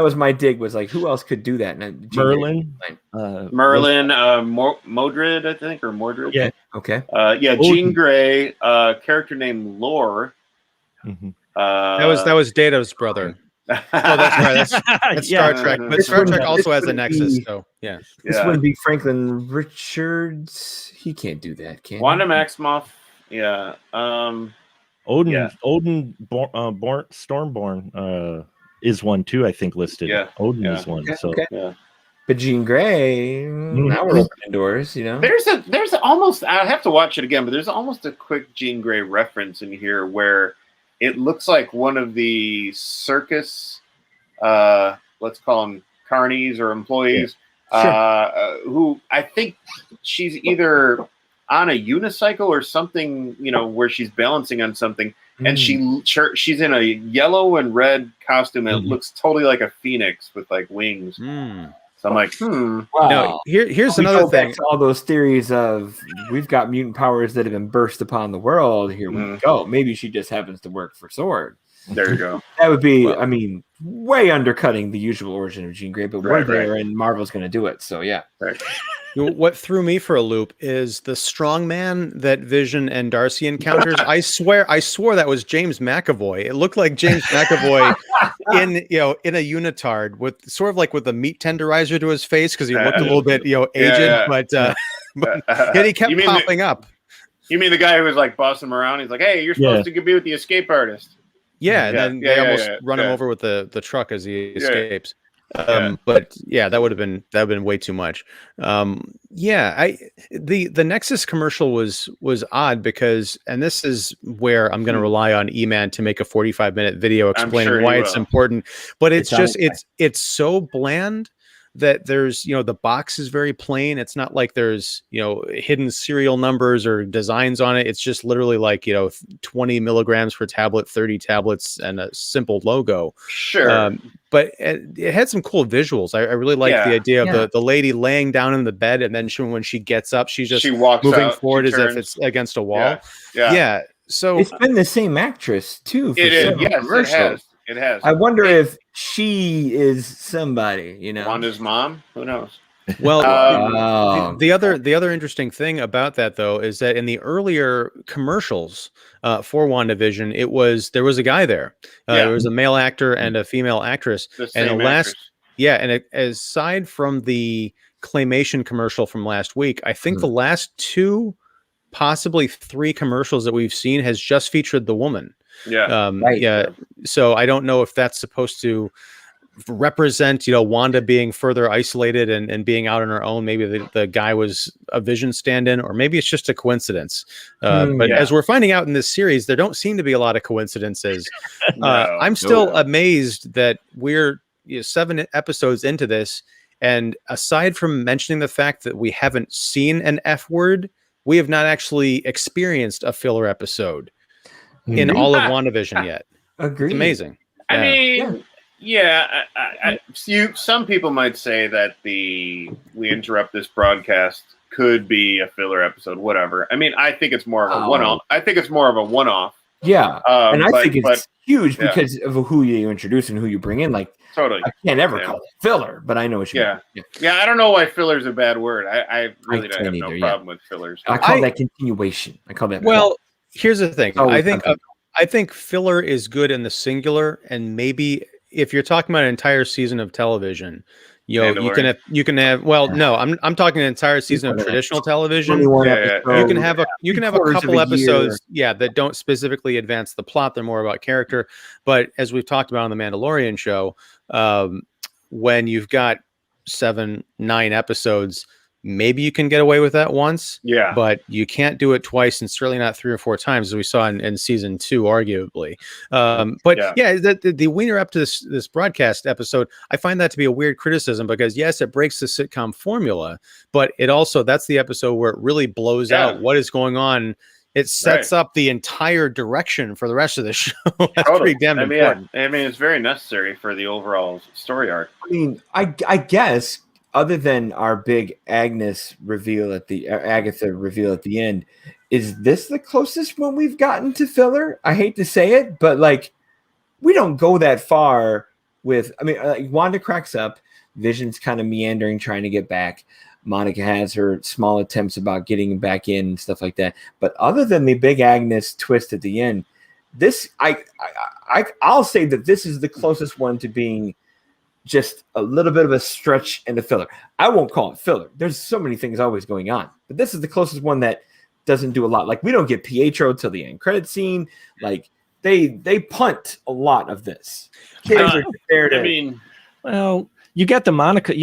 was my dig. Was like, who else could do that? Merlin, Modred, I think, or Mordred. Yeah. Okay. Jean Grey, character named Lore. That was Data's brother. Oh, that's right. That's Star Trek. But Star Trek also has a Nexus. So yeah. This wouldn't be Franklin Richards. He can't do that, can Wanda Maximoff. Yeah. Odin Stormborn is one too, I think, listed. Yeah. Odin is one. But Jean Grey, now we're opening doors, There's almost, I have to watch it again, but there's almost a quick Jean Grey reference in here where it looks like one of the circus, let's call them carnies or employees, who I think she's either on a unicycle or something, where she's balancing on something. And she's in a yellow and red costume, and it looks totally like a phoenix with like wings. So I'm like, Wow. No, here's another thing. Back to all those theories of we've got mutant powers that have been burst upon the world. Here we go. Maybe she just happens to work for SWORD. There you go. That would be, way undercutting the usual origin of Jean Grey, but we're there, and Marvel's going to do it. So yeah. Right. What threw me for a loop is the strongman that Vision and Darcy encounters. I swore that was James McAvoy. It looked like James McAvoy in a unitard with sort of like with a meat tenderizer to his face because he looked a little bit aged, but he kept popping up. You mean the guy who was like bossing him around? He's like, "Hey, you're supposed to be with the escape artist." Yeah, and then they almost run him over with the truck as he escapes. But yeah, that would have been way too much. The Nexus commercial was odd because, and this is where I'm going to rely on EMan to make a 45-minute video explaining why it's important, but it's so bland that there's, the box is very plain. It's not like there's, hidden serial numbers or designs on it. It's just literally like, 20 milligrams per tablet, 30 tablets, and a simple logo. Sure. But it had some cool visuals. I really like the idea of the lady laying down in the bed, and then when she gets up, she walks moving forward as if it's against a wall. Yeah. So it's been the same actress too. For it has. I wonder if she is somebody, Wanda's mom. Who knows? Well, the other interesting thing about that though is that in the earlier commercials for WandaVision, there was a guy there. There was a male actor and a female actress. Aside from the claymation commercial from last week, I think the last 2, possibly 3 commercials that we've seen has just featured the woman. So I don't know if that's supposed to represent, Wanda being further isolated and being out on her own. Maybe the guy was a Vision stand-in, or maybe it's just a coincidence. But as we're finding out in this series, there don't seem to be a lot of coincidences. I'm still amazed that we're 7 episodes into this, and aside from mentioning the fact that we haven't seen an F word, we have not actually experienced a filler episode in all of WandaVision yet. Agreed. It's amazing. I mean, some people might say that we interrupt this broadcast could be a filler episode, whatever. I mean, I think it's more of a one-off. Yeah. And I think it's huge because of who you introduce and who you bring in. Like, totally. I can't ever call it filler, but I know what you mean. Yeah, I don't know why filler is a bad word. I really don't have no problem with fillers. I call that continuation. I call that. Well, here's the thing. I think filler is good in the singular, and maybe if you're talking about an entire season of television, you can have. Well, no, I'm talking an entire season of traditional television. You can have a couple episodes, that don't specifically advance the plot. They're more about character. But as we've talked about on the Mandalorian show, when you've got 7, 9 episodes, maybe you can get away with that once, but you can't do it twice, and certainly not 3 or 4 times, as we saw in season 2, arguably. The wiener up to this broadcast episode, I find that to be a weird criticism because yes, it breaks the sitcom formula, but it also, that's the episode where it really blows out what is going on. It sets up the entire direction for the rest of the show. That's pretty damn important. I mean, it's very necessary for the overall story arc. I mean, I guess, other than our big Agatha reveal at the end, is this the closest one we've gotten to filler? I hate to say it, but like, we don't go that far with. I mean, Wanda cracks up, Vision's kind of meandering, trying to get back. Monica has her small attempts about getting back in and stuff like that. But other than the big Agnes twist at the end, this I'll say that this is the closest one to being just a little bit of a stretch and a filler. I won't call it filler. There's so many things always going on, but this is the closest one that doesn't do a lot. Like, we don't get Pietro till the end credit scene. Like, they punt a lot of this. Well, you got the Monica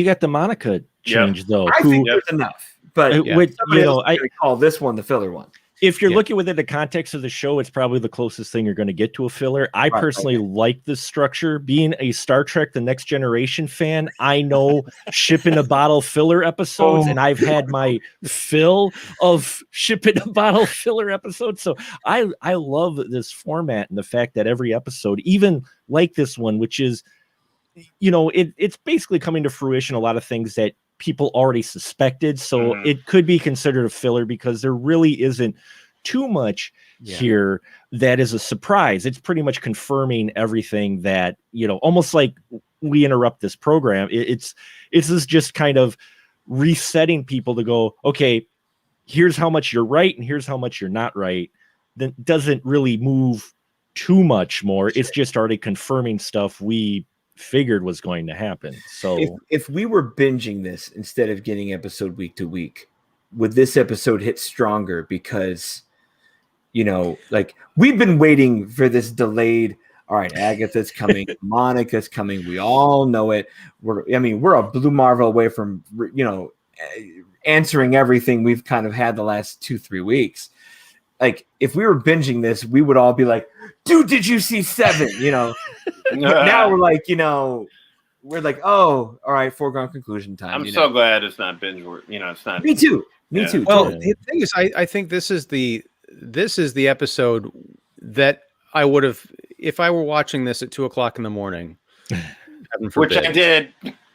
change though. I think there's enough, but I call this one the filler one. If you're looking within the context of the show, it's probably the closest thing you're going to get to a filler. I personally like this structure. Being a Star Trek The Next Generation fan, I know ship in a bottle filler episodes, and I've had my fill of ship in a bottle filler episodes. So I love this format and the fact that every episode, even like this one, which is, it's basically coming to fruition, a lot of things that people already suspected, so it could be considered a filler because there really isn't too much here that is a surprise. It's pretty much confirming everything that, almost like we interrupt this program. It's just kind of resetting people to go, okay, here's how much you're right and here's how much you're not right. Then doesn't really move too much more. It's just already confirming stuff we figured was going to happen. So if we were binging this instead of getting episode week to week, would this episode hit stronger? Because like, we've been waiting for this delayed all right, Agatha's coming, Monica's coming. We all know it. We're a Blue Marvel away from, answering everything we've kind of had the last 2-3 weeks. Like, if we were binging this, we would all be like, dude, did you see 7? But now we're like, we're like, oh, all right, foregone conclusion time. I'm so glad it's not binge work. It's not. Me too. Well, the thing is, I think this is the episode that I would have, if I were watching this at 2:00 in the morning, which I did.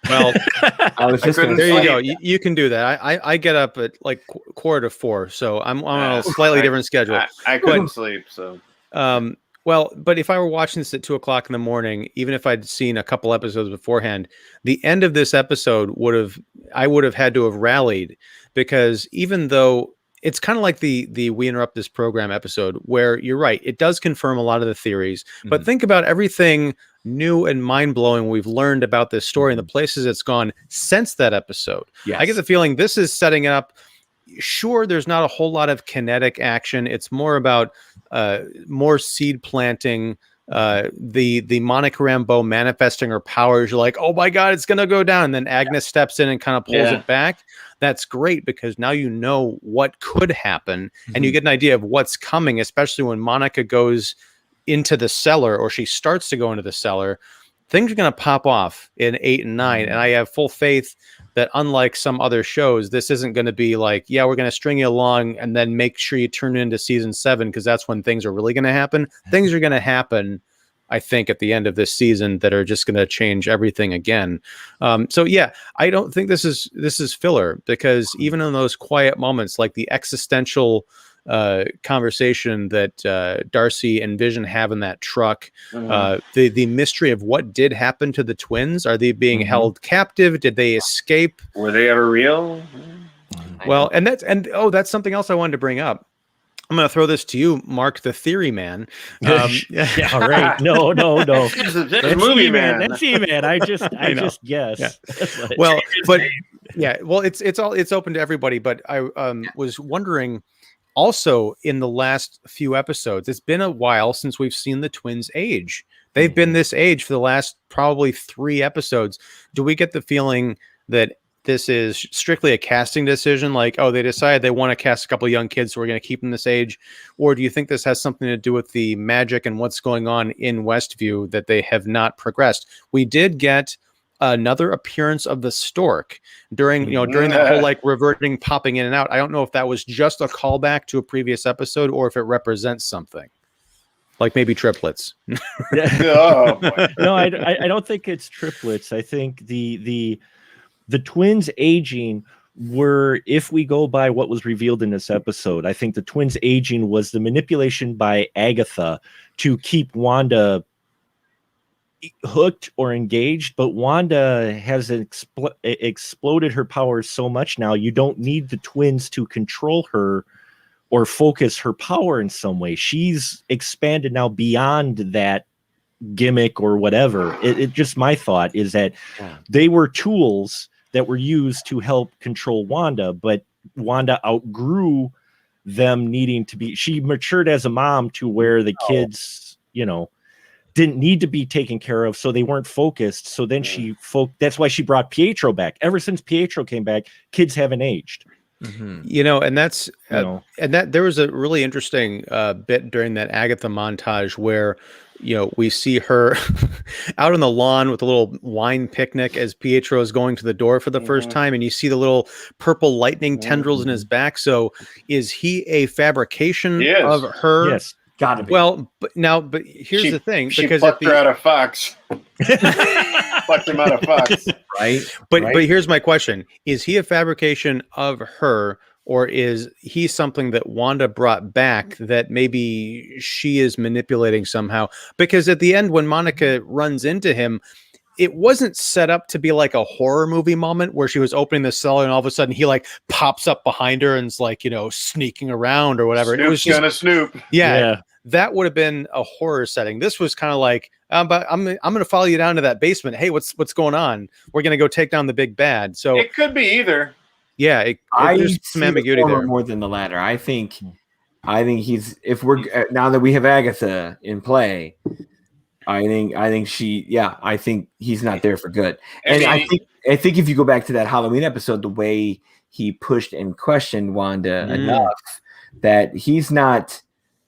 Well, I was just there you go. You can do that. I get up at like 3:45, so I'm on a slightly different schedule. I couldn't sleep, so. Well, but if I were watching this at 2:00 in the morning, even if I'd seen a couple episodes beforehand, the end of this episode I would have had to have rallied, because even though it's kind of like the We Interrupt This Program episode, where you're right, it does confirm a lot of the theories, but think about everything new and mind-blowing we've learned about this story and the places it's gone since that episode. Yes. I get the feeling this is setting it up. Sure, there's not a whole lot of kinetic action. It's more about more seed planting, the Monica Rambeau manifesting her powers. You're like, oh my God, it's going to go down. And then Agnes steps in and kind of pulls it back. That's great, because now you know what could happen and you get an idea of what's coming, especially when Monica goes into the cellar, or she starts to go into the cellar. Things are going to pop off in 8 and 9. And I have full faith that, unlike some other shows, this isn't going to be like, yeah, we're going to string you along and then make sure you turn it into season 7, because that's when things are really going to happen. Things are going to happen, I think, at the end of this season that are just going to change everything again. So yeah, I don't think this is filler, because even in those quiet moments, like the existential conversation that Darcy and Vision have in that truck, the mystery of what did happen to the twins. Are they being held captive? Did they escape? Were they ever real? Well, and that's something else I wanted to bring up. I'm going to throw this to you, Mark, the theory man. Yeah, all right. No. That's movie man. That's EMan. I just guess. Yeah. Well, but yeah, well, it's open to everybody. But I was wondering, also, in the last few episodes, it's been a while since we've seen the twins age. They've been this age for the last probably 3 episodes. Do we get the feeling that this is strictly a casting decision? Like, oh, they decided they want to cast a couple of young kids, so we're going to keep them this age? Or do you think this has something to do with the magic and what's going on in Westview, that they have not progressed? We did get another appearance of the stork during that whole like reverting, popping in and out. I don't know if that was just a callback to a previous episode, or if it represents something. Like maybe triplets. Oh, boy. No, I don't think it's triplets. I think the twins aging were, if we go by what was revealed in this episode, I think the twins aging was the manipulation by Agatha to keep Wanda hooked or engaged. But Wanda has exploded her powers so much now, you don't need the twins to control her or focus her power in some way. She's expanded now beyond that gimmick or whatever. It just, my thought is that they were tools that were used to help control Wanda, but Wanda outgrew them needing to be, she matured as a mom to where the kids, didn't need to be taken care of, so they weren't focused. So then that's why she brought Pietro back. Ever since Pietro came back, kids haven't aged. And that's and that there was a really interesting bit during that Agatha montage where we see her out on the lawn with a little wine picnic as Pietro is going to the door for the first time, and you see the little purple lightning tendrils in his back. So is he a fabrication of her? Yes. Gotta be. Well, but here's the thing, she because plucked her out of Fox. Plucked him out of Fox. Right. But here's my question: is he a fabrication of her, or is he something that Wanda brought back that maybe she is manipulating somehow? Because at the end, when Monica runs into him, it wasn't set up to be like a horror movie moment where she was opening the cellar and all of a sudden he like pops up behind her and is like, sneaking around or whatever. Snoop's it was just gonna snoop. Yeah. That would have been a horror setting. This was kind of like, but I'm going to follow you down to that basement. Hey, what's going on? We're going to go take down the big bad. So it could be either. Yeah, there's some ambiguity there. More than the latter. I think he's, if we're now that we have Agatha in play, I think I think he's not there for good. I And mean, I think if you go back to that Halloween episode, the way he pushed and questioned Wanda enough that he's not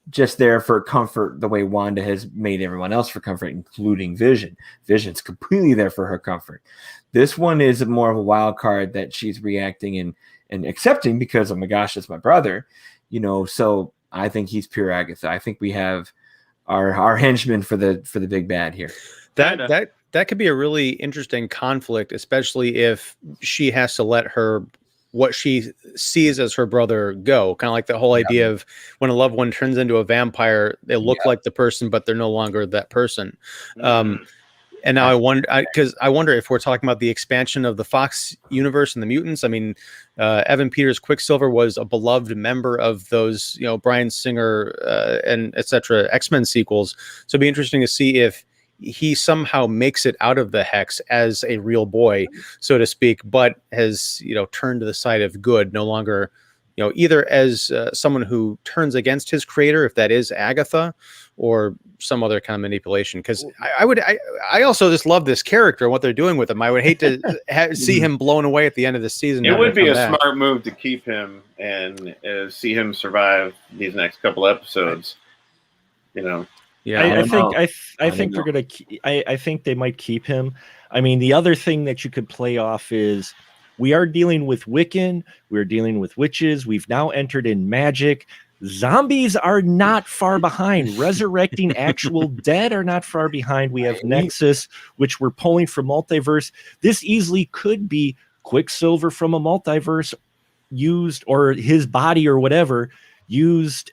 just there for comfort the way Wanda has made everyone else for comfort, including Vision. Vision's completely there for her comfort. This one is more of a wild card that she's reacting and accepting because, oh my gosh, it's my brother, so I think he's pure Agatha. I think we have our henchman for the big bad here. That could be a really interesting conflict, especially if she has to let what she sees as her brother go. Kind of like the whole idea of when a loved one turns into a vampire, they look like the person, but they're no longer that person. And now I wonder if we're talking about the expansion of the Fox universe and the mutants. I mean, Evan Peters' Quicksilver was a beloved member of those, Bryan Singer and etc. X-Men sequels. So it'd be interesting to see if he somehow makes it out of the hex as a real boy, so to speak, but has, turned to the side of good, no longer, either as someone who turns against his creator, if that is Agatha, or some other kind of manipulation. Because I also just love this character and what they're doing with him. I would hate to see him blown away at the end of the season. It would be a smart move to keep him and see him survive these next couple episodes. Yeah, I think they're gonna. I think they might keep him. I mean, the other thing that you could play off is we are dealing with Wiccan. We're dealing with witches. We've now entered in magic. Zombies are not far behind. Resurrecting actual dead are not far behind. We have Nexus, which we're pulling from multiverse. This easily could be Quicksilver from a multiverse used, or his body or whatever used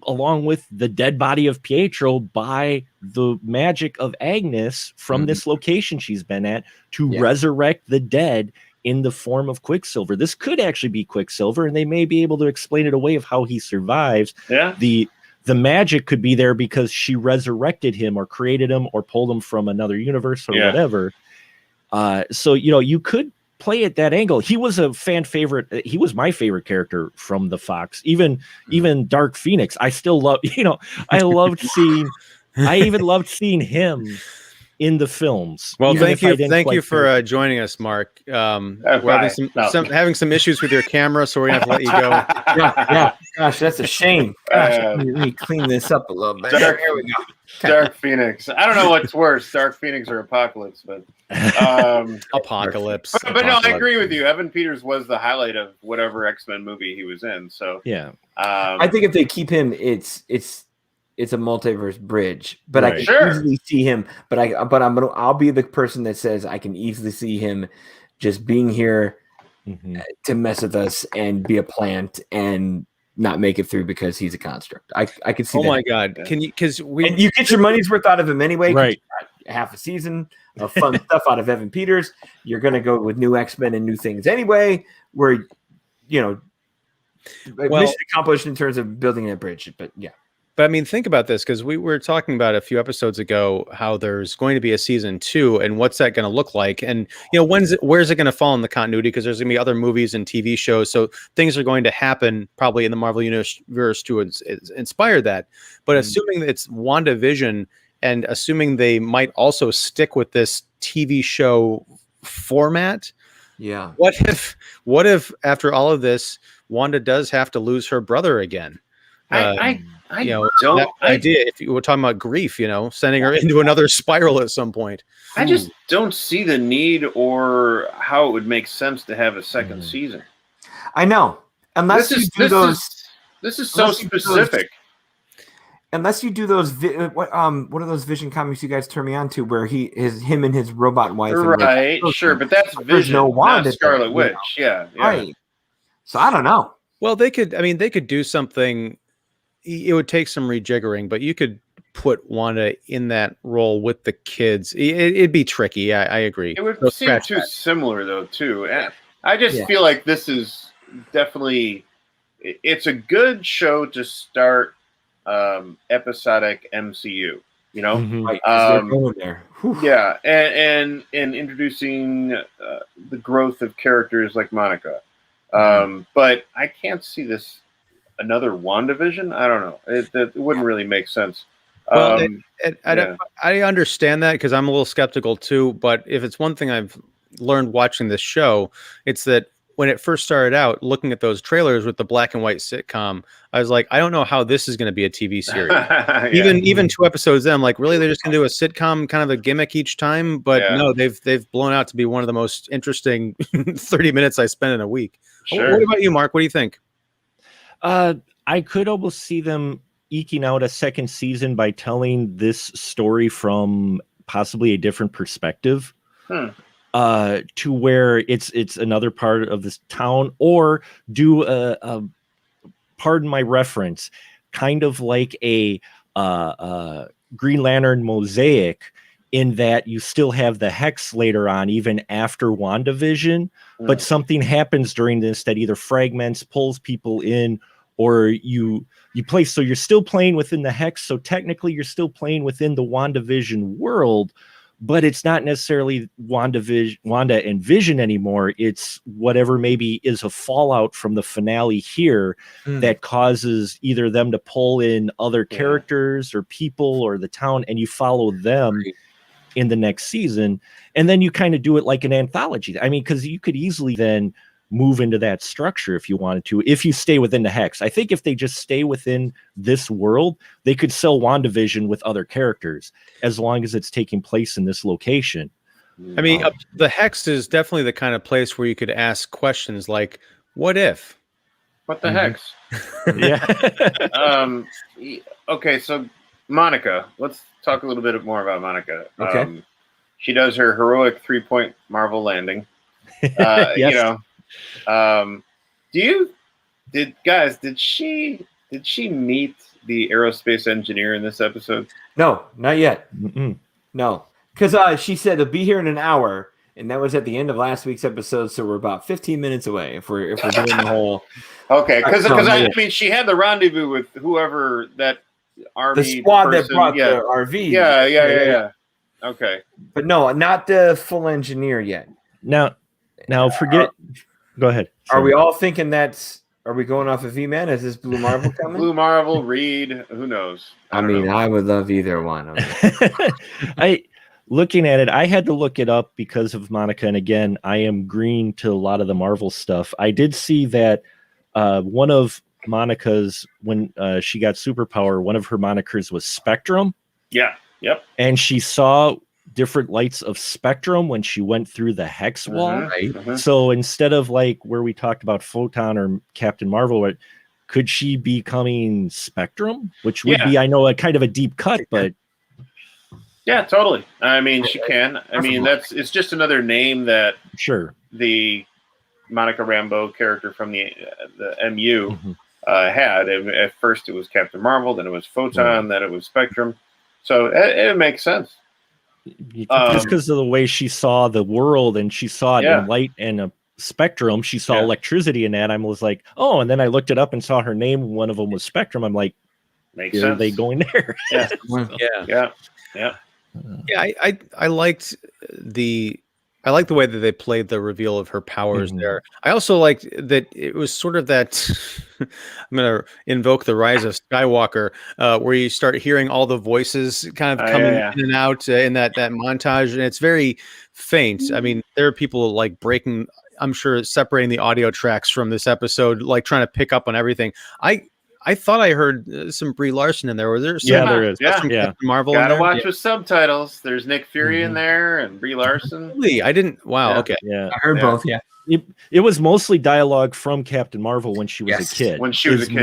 along with the dead body of Pietro by the magic of Agnes from this location she's been at to resurrect the dead in the form of Quicksilver. This could actually be Quicksilver, and they may be able to explain it away of how he survives. Yeah. The magic could be there because she resurrected him or created him or pulled him from another universe or whatever. So, you could play at that angle. He was a fan favorite. He was my favorite character from the Fox, even Dark Phoenix. I still love, I even loved seeing him in the films. Well, thank you for joining us, Mark. We're having some issues with your camera, so we're gonna have to let you go. Yeah. Gosh, that's a shame. Gosh, let me clean this up a little bit. Here we go. Dark Phoenix. I don't know what's worse, Dark Phoenix or Apocalypse, but Apocalypse. But no, I agree with you. Evan Peters was the highlight of whatever X-Men movie he was in. So I think if they keep him, it's a multiverse bridge. But I can easily see him. I'll be the person that says I can easily see him just being here to mess with us and be a plant and not make it through because he's a construct. I can see. Oh that. my God! Can you? Because you get your money's worth out of him anyway. Right. Half a season of fun stuff out of Evan Peters. You're gonna go with new X-Men and new things anyway. Where mission accomplished in terms of building that bridge. But yeah. But I mean, think about this, because we were talking about a few episodes ago how there's going to be a season 2, and what's that going to look like? And where's it going to fall in the continuity? Because there's going to be other movies and TV shows, so things are going to happen probably in the Marvel universe to inspire that. But assuming that it's WandaVision, and assuming they might also stick with this TV show format, what if after all of this, Wanda does have to lose her brother again? If you were talking about grief, sending her into another spiral at some point. I just don't see the need or how it would make sense to have a second season. I know, unless this is so specific. Unless you do those, what are those Vision comics you guys turn me on to, where him and his robot wife, right? Sure, but that's Vision, not Scarlet Witch. Yeah, right. So I don't know. Well, they could do something. It would take some rejiggering, but you could put Wanda in that role with the kids. It'd be tricky. I agree. It would seem too similar, though, too. I just feel like this is definitely. It's a good show to start episodic MCU. Right? They're going there. Yeah, and introducing the growth of characters like Monica. But I can't see this. Another WandaVision? I don't know. It wouldn't really make sense. Well, Yeah. I understand that because I'm a little skeptical too. But if it's one thing I've learned watching this show, it's that when it first started out, looking at those trailers with the black and white sitcom, I was like, I don't know how this is going to be a TV series. Yeah. Even 2 episodes in, I'm like, really, they're just going to do a sitcom kind of a gimmick each time? But Yeah. no, they've blown out to be one of the most interesting 30 minutes I spent in a week. Sure. What about you, Mark? What do you think? I could almost see them eking out a second season by telling this story from possibly a different perspective. To where it's another part of this town, or do a pardon my reference, kind of like a Green Lantern mosaic, in that you still have the hex later on, even after WandaVision, but something happens during this that either fragments, pulls people in, or you play. So you're still playing within the hex. So technically you're still playing within the WandaVision world, but it's not necessarily Wanda and Vision anymore. It's whatever maybe is a fallout from the finale here that causes either them to pull in other characters or people or the town, and you follow them in the next season. And then you kind of do it like an anthology. I mean, because you could easily then move into that structure if you wanted to, if you stay within the hex. I think if they just stay within this world, they could sell WandaVision with other characters as long as it's taking place in this location. I mean, the hex is definitely the kind of place where you could ask questions like, what if? What the hex? Yeah. Okay, so Monica, let's talk a little bit more about Monica. Okay. She does her heroic 3-point Marvel landing. Yes. You know, did she meet the aerospace engineer in this episode? No, not yet. Mm-mm. No, because she said it'll be here in an hour, and that was at the end of last week's episode. So we're about 15 minutes away if we're doing the whole. Okay, because I mean, she had the rendezvous with whoever that army, the squad person. that brought the RV. Yeah. Okay, but no, not the full engineer yet. Now forget. Go ahead. Are we all thinking are we going off of EMan? Is this Blue Marvel coming? Blue Marvel, Reed, who knows? I mean, I would love either one. Looking at it, I had to look it up because of Monica, and again, I am green to a lot of the Marvel stuff. I did see that one of Monica's, when she got superpower, one of her monikers was Spectrum. Yeah. Yep. And she saw different lights of spectrum when she went through the hex wall. Right. So instead of like where we talked about Photon or Captain Marvel, could she be coming Spectrum? Which would be, I know, a kind of a deep cut, but yeah, totally. I mean, she can. I mean, it's just another name that the Monica Rambeau character from the MU had. At first, it was Captain Marvel, then it was Photon, then it was Spectrum. So it makes sense. Just because of the way she saw the world, and she saw it in light and a spectrum, she saw electricity in that. I was like, oh, and then I looked it up and saw her name. One of them was Spectrum. I'm like, makes sense. Are they going there? Yeah. I liked the way that they played the reveal of her powers there. I also liked that it was sort of that I'm going to invoke the Rise of Skywalker, where you start hearing all the voices kind of coming in and out in that montage, and it's very faint. I mean, there are people like breaking, I'm sure, separating the audio tracks from this episode, like trying to pick up on everything. I thought I heard some Brie Larson in there. Was there? There is. Yeah. Marvel. Gotta watch with subtitles. There's Nick Fury in there and Brie Larson. Really? I didn't. Wow. Okay. Yeah. I heard both. Yeah. It was mostly dialogue from Captain Marvel when she was a kid. When she was a kid.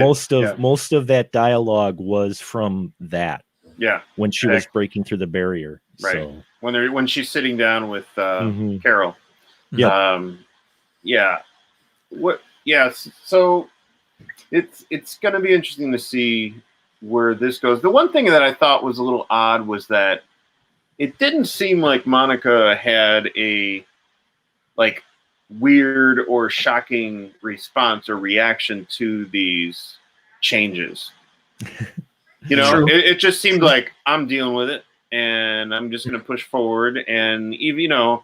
Most of that dialogue was from that. Yeah. When she was breaking through the barrier. Right. So. When she's sitting down with Carol. Yeah. So it's going to be interesting to see where this goes. The one thing that I thought was a little odd was that it didn't seem like Monica had a weird or shocking response or reaction to these changes. You know, it just seemed like I'm dealing with it and I'm just going to push forward. And even,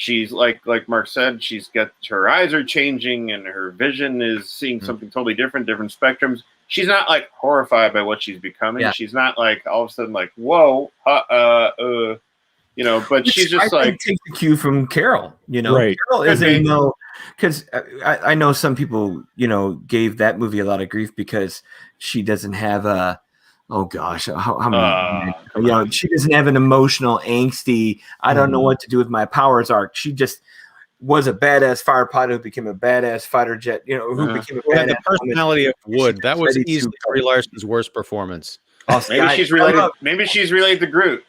she's like Mark said, she's got her eyes are changing and her vision is seeing something totally different spectrums. She's not like horrified by what she's becoming. Yeah. She's not like all of a sudden like, whoa, you know, but she's just like take the cue from Carol, you know. Right. Carol is a no, because I know some people, you know, gave that movie a lot of grief because she doesn't have a, oh gosh, how many, you know, she doesn't have an emotional, angsty, I don't know what to do with my powers arc. She just was a badass fire pilot who became a badass fighter jet, you know, who became a badass. The personality of Wood. That was easily Brie Larson's worst performance. Maybe she's related. Maybe she's related to Groot.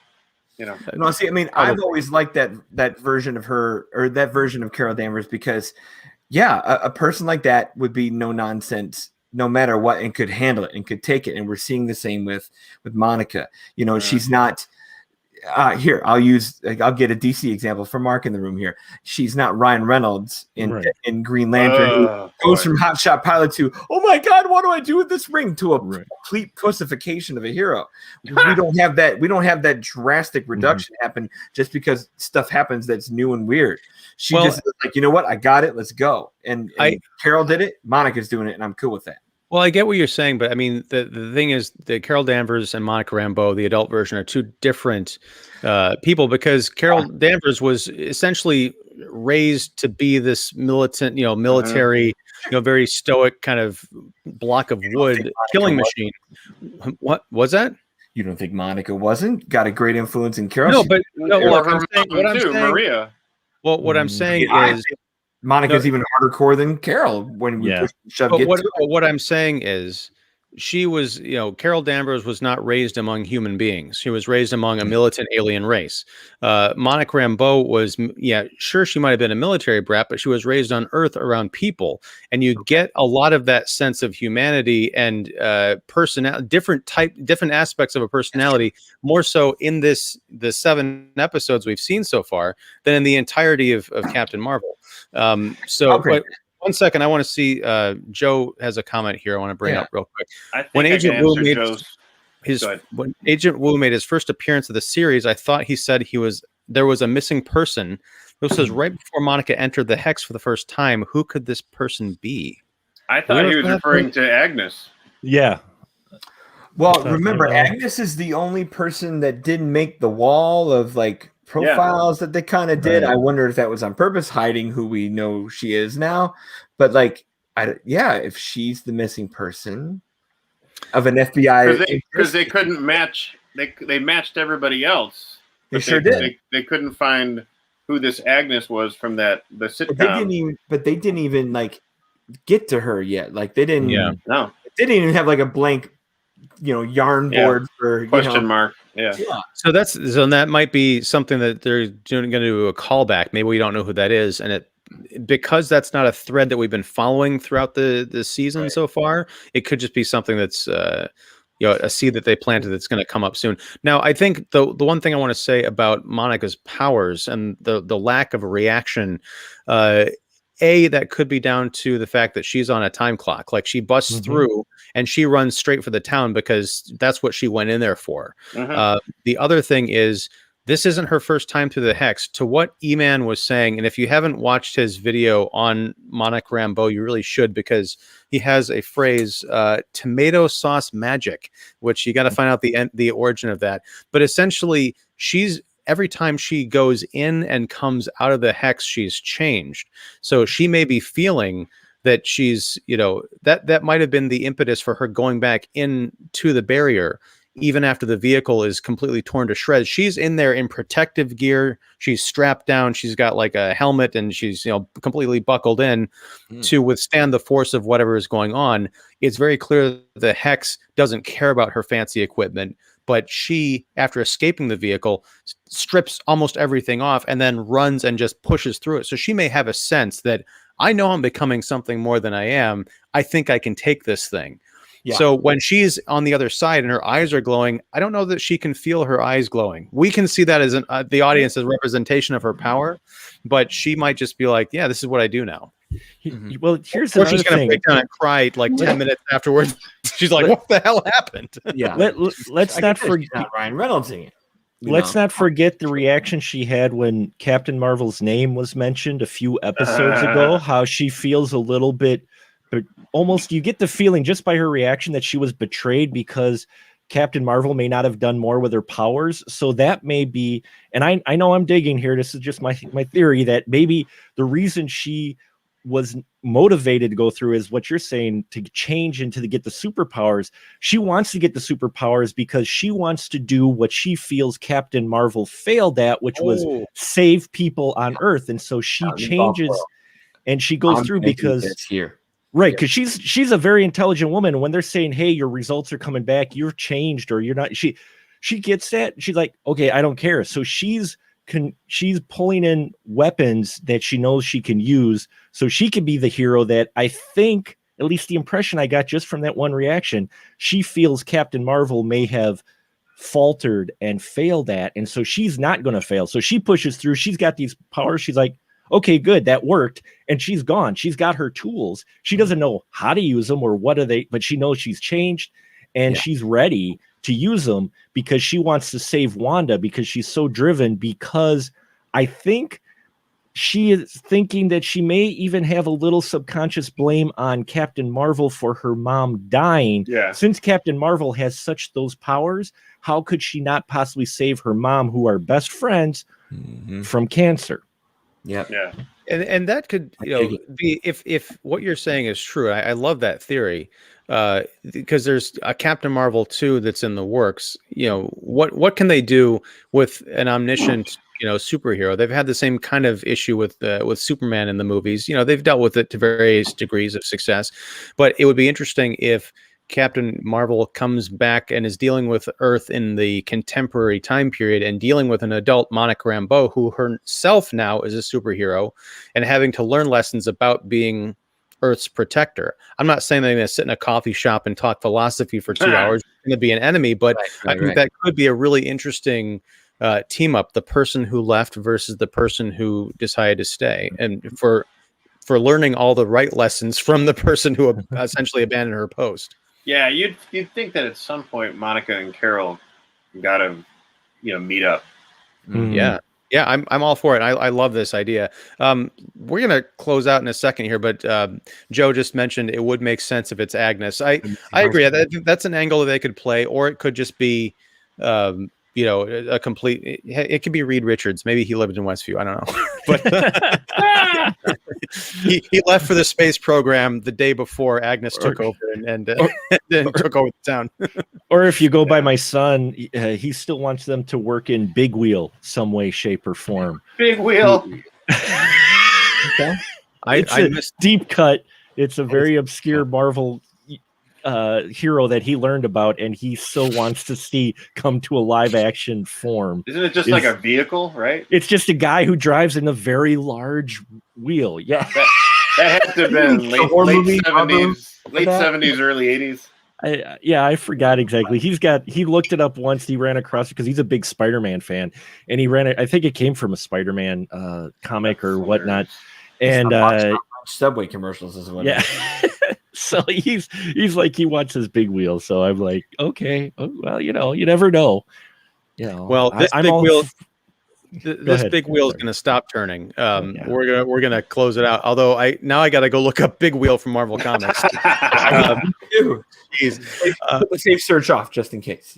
You know. No, see, I mean, I've always liked that version of her, or that version of Carol Danvers, because, yeah, a person like that would be no nonsense, no matter what, and could handle it and could take it. And we're seeing the same with Monica. You know, she's not. Here, I'll get a DC example for Mark in the room here. She's not Ryan Reynolds in Green Lantern, who goes from hotshot pilot to, oh my God, what do I do with this ring, to a complete pussification of a hero. We don't have that. We don't have that drastic reduction happen just because stuff happens that's new and weird. She just is like, you know what, I got it. Let's go. And Carol did it. Monica's doing it, and I'm cool with that. Well, I get what you're saying, but I mean, the thing is that Carol Danvers and Monica Rambeau, the adult version, are two different people, because Carol Danvers was essentially raised to be this militant, you know, military, you know, very stoic kind of block of wood killing machine. What was that? You don't think Monica wasn't? Got a great influence in Carol? No, but what I'm saying, Maria. Well, what I'm saying is, Monica's even harder core than Carol when we shove. But what I'm saying is, she was, you know, Carol Danvers was not raised among human beings. She was raised among a militant alien race. Monica Rambeau was, sure, she might have been a military brat, but she was raised on Earth around people, and you get a lot of that sense of humanity and different aspects of a personality, more so in the 7 episodes we've seen so far than in the entirety of Captain Marvel. But one second, I want to see. Joe has a comment here. I want to bring up real quick. When Agent Wu made his first appearance of the series, I thought he said there was a missing person. This was right before Monica entered the Hex for the first time. Who could this person be? I thought he was referring to Agnes. Yeah. Well, remember, Agnes is the only person that didn't make the wall of like profiles that they kind of did. I wonder if that was on purpose, hiding who we know she is now. But like, if she's the missing person of an FBI, because they couldn't match. They matched everybody else. They sure did. They couldn't find who this Agnes was from the sitcom. But they didn't even like get to her yet. Like they didn't. Yeah. No. They didn't even have like a blank, you know, yarn board for question mark. Yeah. So that might be something that they're going to do a callback. Maybe we don't know who that is, and because that's not a thread that we've been following throughout the season so far. It could just be something that's a seed that they planted that's going to come up soon. Now, I think the one thing I want to say about Monica's powers and the lack of a reaction. That could be down to the fact that she's on a time clock. Like she busts through and she runs straight for the town because that's what she went in there for. The other thing is, this isn't her first time through the Hex. To what EMan was saying, and if you haven't watched his video on Monica Rambeau, you really should, because he has a phrase, tomato sauce magic, which you got to find out the origin of that. But essentially, every time she goes in and comes out of the Hex, she's changed. So she may be feeling that she's, that might have been the impetus for her going back into the barrier, even after the vehicle is completely torn to shreds. She's in there in protective gear. She's strapped down. She's got like a helmet, and she's, completely buckled in to withstand the force of whatever is going on. It's very clear the Hex doesn't care about her fancy equipment. But she, after escaping the vehicle, strips almost everything off and then runs and just pushes through it. So she may have a sense that, I know I'm becoming something more than I am. I think I can take this thing. Yeah. So when she's on the other side and her eyes are glowing, I don't know that she can feel her eyes glowing. We can see that as the audience as representation of her power, but she might just be like, yeah, this is what I do now. Well, here's the thing. She's going to break down and cry like 10 minutes afterwards. She's like, what the hell happened? Yeah. Let's not forget Ryan Reynolds in it. Let's not forget the reaction she had when Captain Marvel's name was mentioned a few episodes ago, how she feels a little bit, but almost you get the feeling just by her reaction that she was betrayed because Captain Marvel may not have done more with her powers. So that may be, and I know I'm digging here. This is just my theory that maybe the reason she was motivated to go through is what you're saying, to change and to get the superpowers. She wants to get the superpowers because she wants to do what she feels Captain Marvel failed at, which was save people on Earth. And so she changes and she goes through because here. Right, because she's a very intelligent woman. When they're saying, "Hey, your results are coming back, you're changed, or you're not," she gets that. She's like, "Okay, I don't care." So she's pulling in weapons that she knows she can use, so she can be the hero that I think, at least the impression I got just from that one reaction, she feels Captain Marvel may have faltered and failed at, and so she's not going to fail. So she pushes through. She's got these powers. She's like, okay, good, that worked. And she's gone. She's got her tools. She doesn't know how to use them or what are they, but she knows she's changed and she's ready to use them because she wants to save Wanda, because she's so driven, because I think she is thinking that she may even have a little subconscious blame on Captain Marvel for her mom dying. Yeah. Since Captain Marvel has those powers, how could she not possibly save her mom, who are best friends, from cancer? Yeah. And that could, be if what you're saying is true. I love that theory, because there's a Captain Marvel 2 that's in the works. What can they do with an omniscient superhero? They've had the same kind of issue with Superman in the movies. They've dealt with it to various degrees of success, but it would be interesting if Captain Marvel comes back and is dealing with Earth in the contemporary time period and dealing with an adult Monica Rambeau, who herself now is a superhero and having to learn lessons about being Earth's protector. I'm not saying they're going to sit in a coffee shop and talk philosophy for 2 hours. It's going to be an enemy, but I think that could be a really interesting team up, the person who left versus the person who decided to stay. And for learning all the right lessons from the person who essentially abandoned her post. Yeah, you'd think that at some point Monica and Carol gotta meet up. Yeah, I'm all for it. I love this idea. We're gonna close out in a second here, but Joe just mentioned it would make sense if it's Agnes. I agree. That's an angle that they could play, or it could just be a complete. It could be Reed Richards. Maybe he lived in Westview. I don't know, but he left for the space program the day before Agnes took over and then took over the town. Or if you go by my son, he still wants them to work in Big Wheel some way, shape, or form. Big Wheel. Okay. It's a deep cut. It's a very obscure Marvel hero that he learned about, and he still wants to see come to a live action form. Isn't it just like a vehicle, right? It's just a guy who drives in a very large wheel. Yeah. That has to have been late 70s, early 80s. I forgot exactly. He looked it up once. He ran across it because he's a big Spider-Man fan, and he ran it. I think it came from a Spider-Man comic or whatnot. And Subway commercials is what. Yeah. So he's like, he wants his big wheel. So I'm like, okay, well, you never know. Well, this big wheel is going to stop turning. We're gonna close it out. Although I got to go look up Big Wheel from Marvel Comics. Save search off just in case.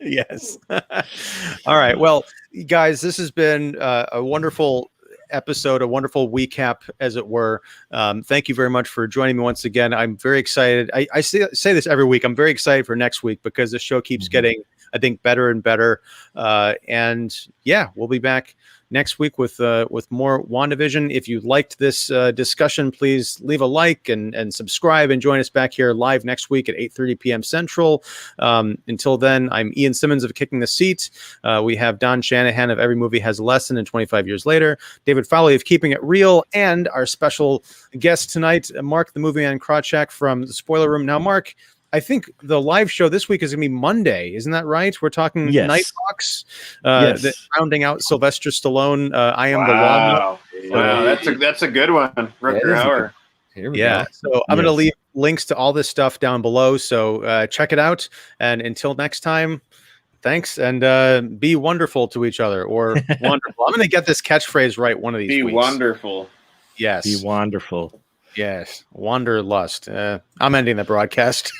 Yes. All right. Well, guys, this has been a wonderful episode, a wonderful recap, as it were. Thank you very much for joining me once again. I'm very excited. I say this every week. I'm very excited for next week because the show keeps getting, I think, better and better. And yeah, we'll be back next week with more WandaVision. If you liked this discussion, please leave a like and subscribe and join us back here live next week at 8:30 p.m. Central. Until then, I'm Ian Simmons of Kicking the Seat. We have Don Shanahan of Every Movie Has a Lesson and 25 Years Later, David Fowley of Keeping It Real, and our special guest tonight, Mark the Movie Man Krawczyk from the Spoiler Room. Now, Mark, I think the live show this week is going to be Monday. Isn't that right? We're talking Nightbox, rounding out Sylvester Stallone. I Am the Law. Wow, that's a good one. Rutger Hauer. So I'm going to leave links to all this stuff down below. So check it out. And until next time, Thanks, and be wonderful to each other, or wonderful. I'm going to get this catchphrase right one of these weeks. Be wonderful. Yes. Be wonderful. Yes. Wanderlust. I'm ending the broadcast.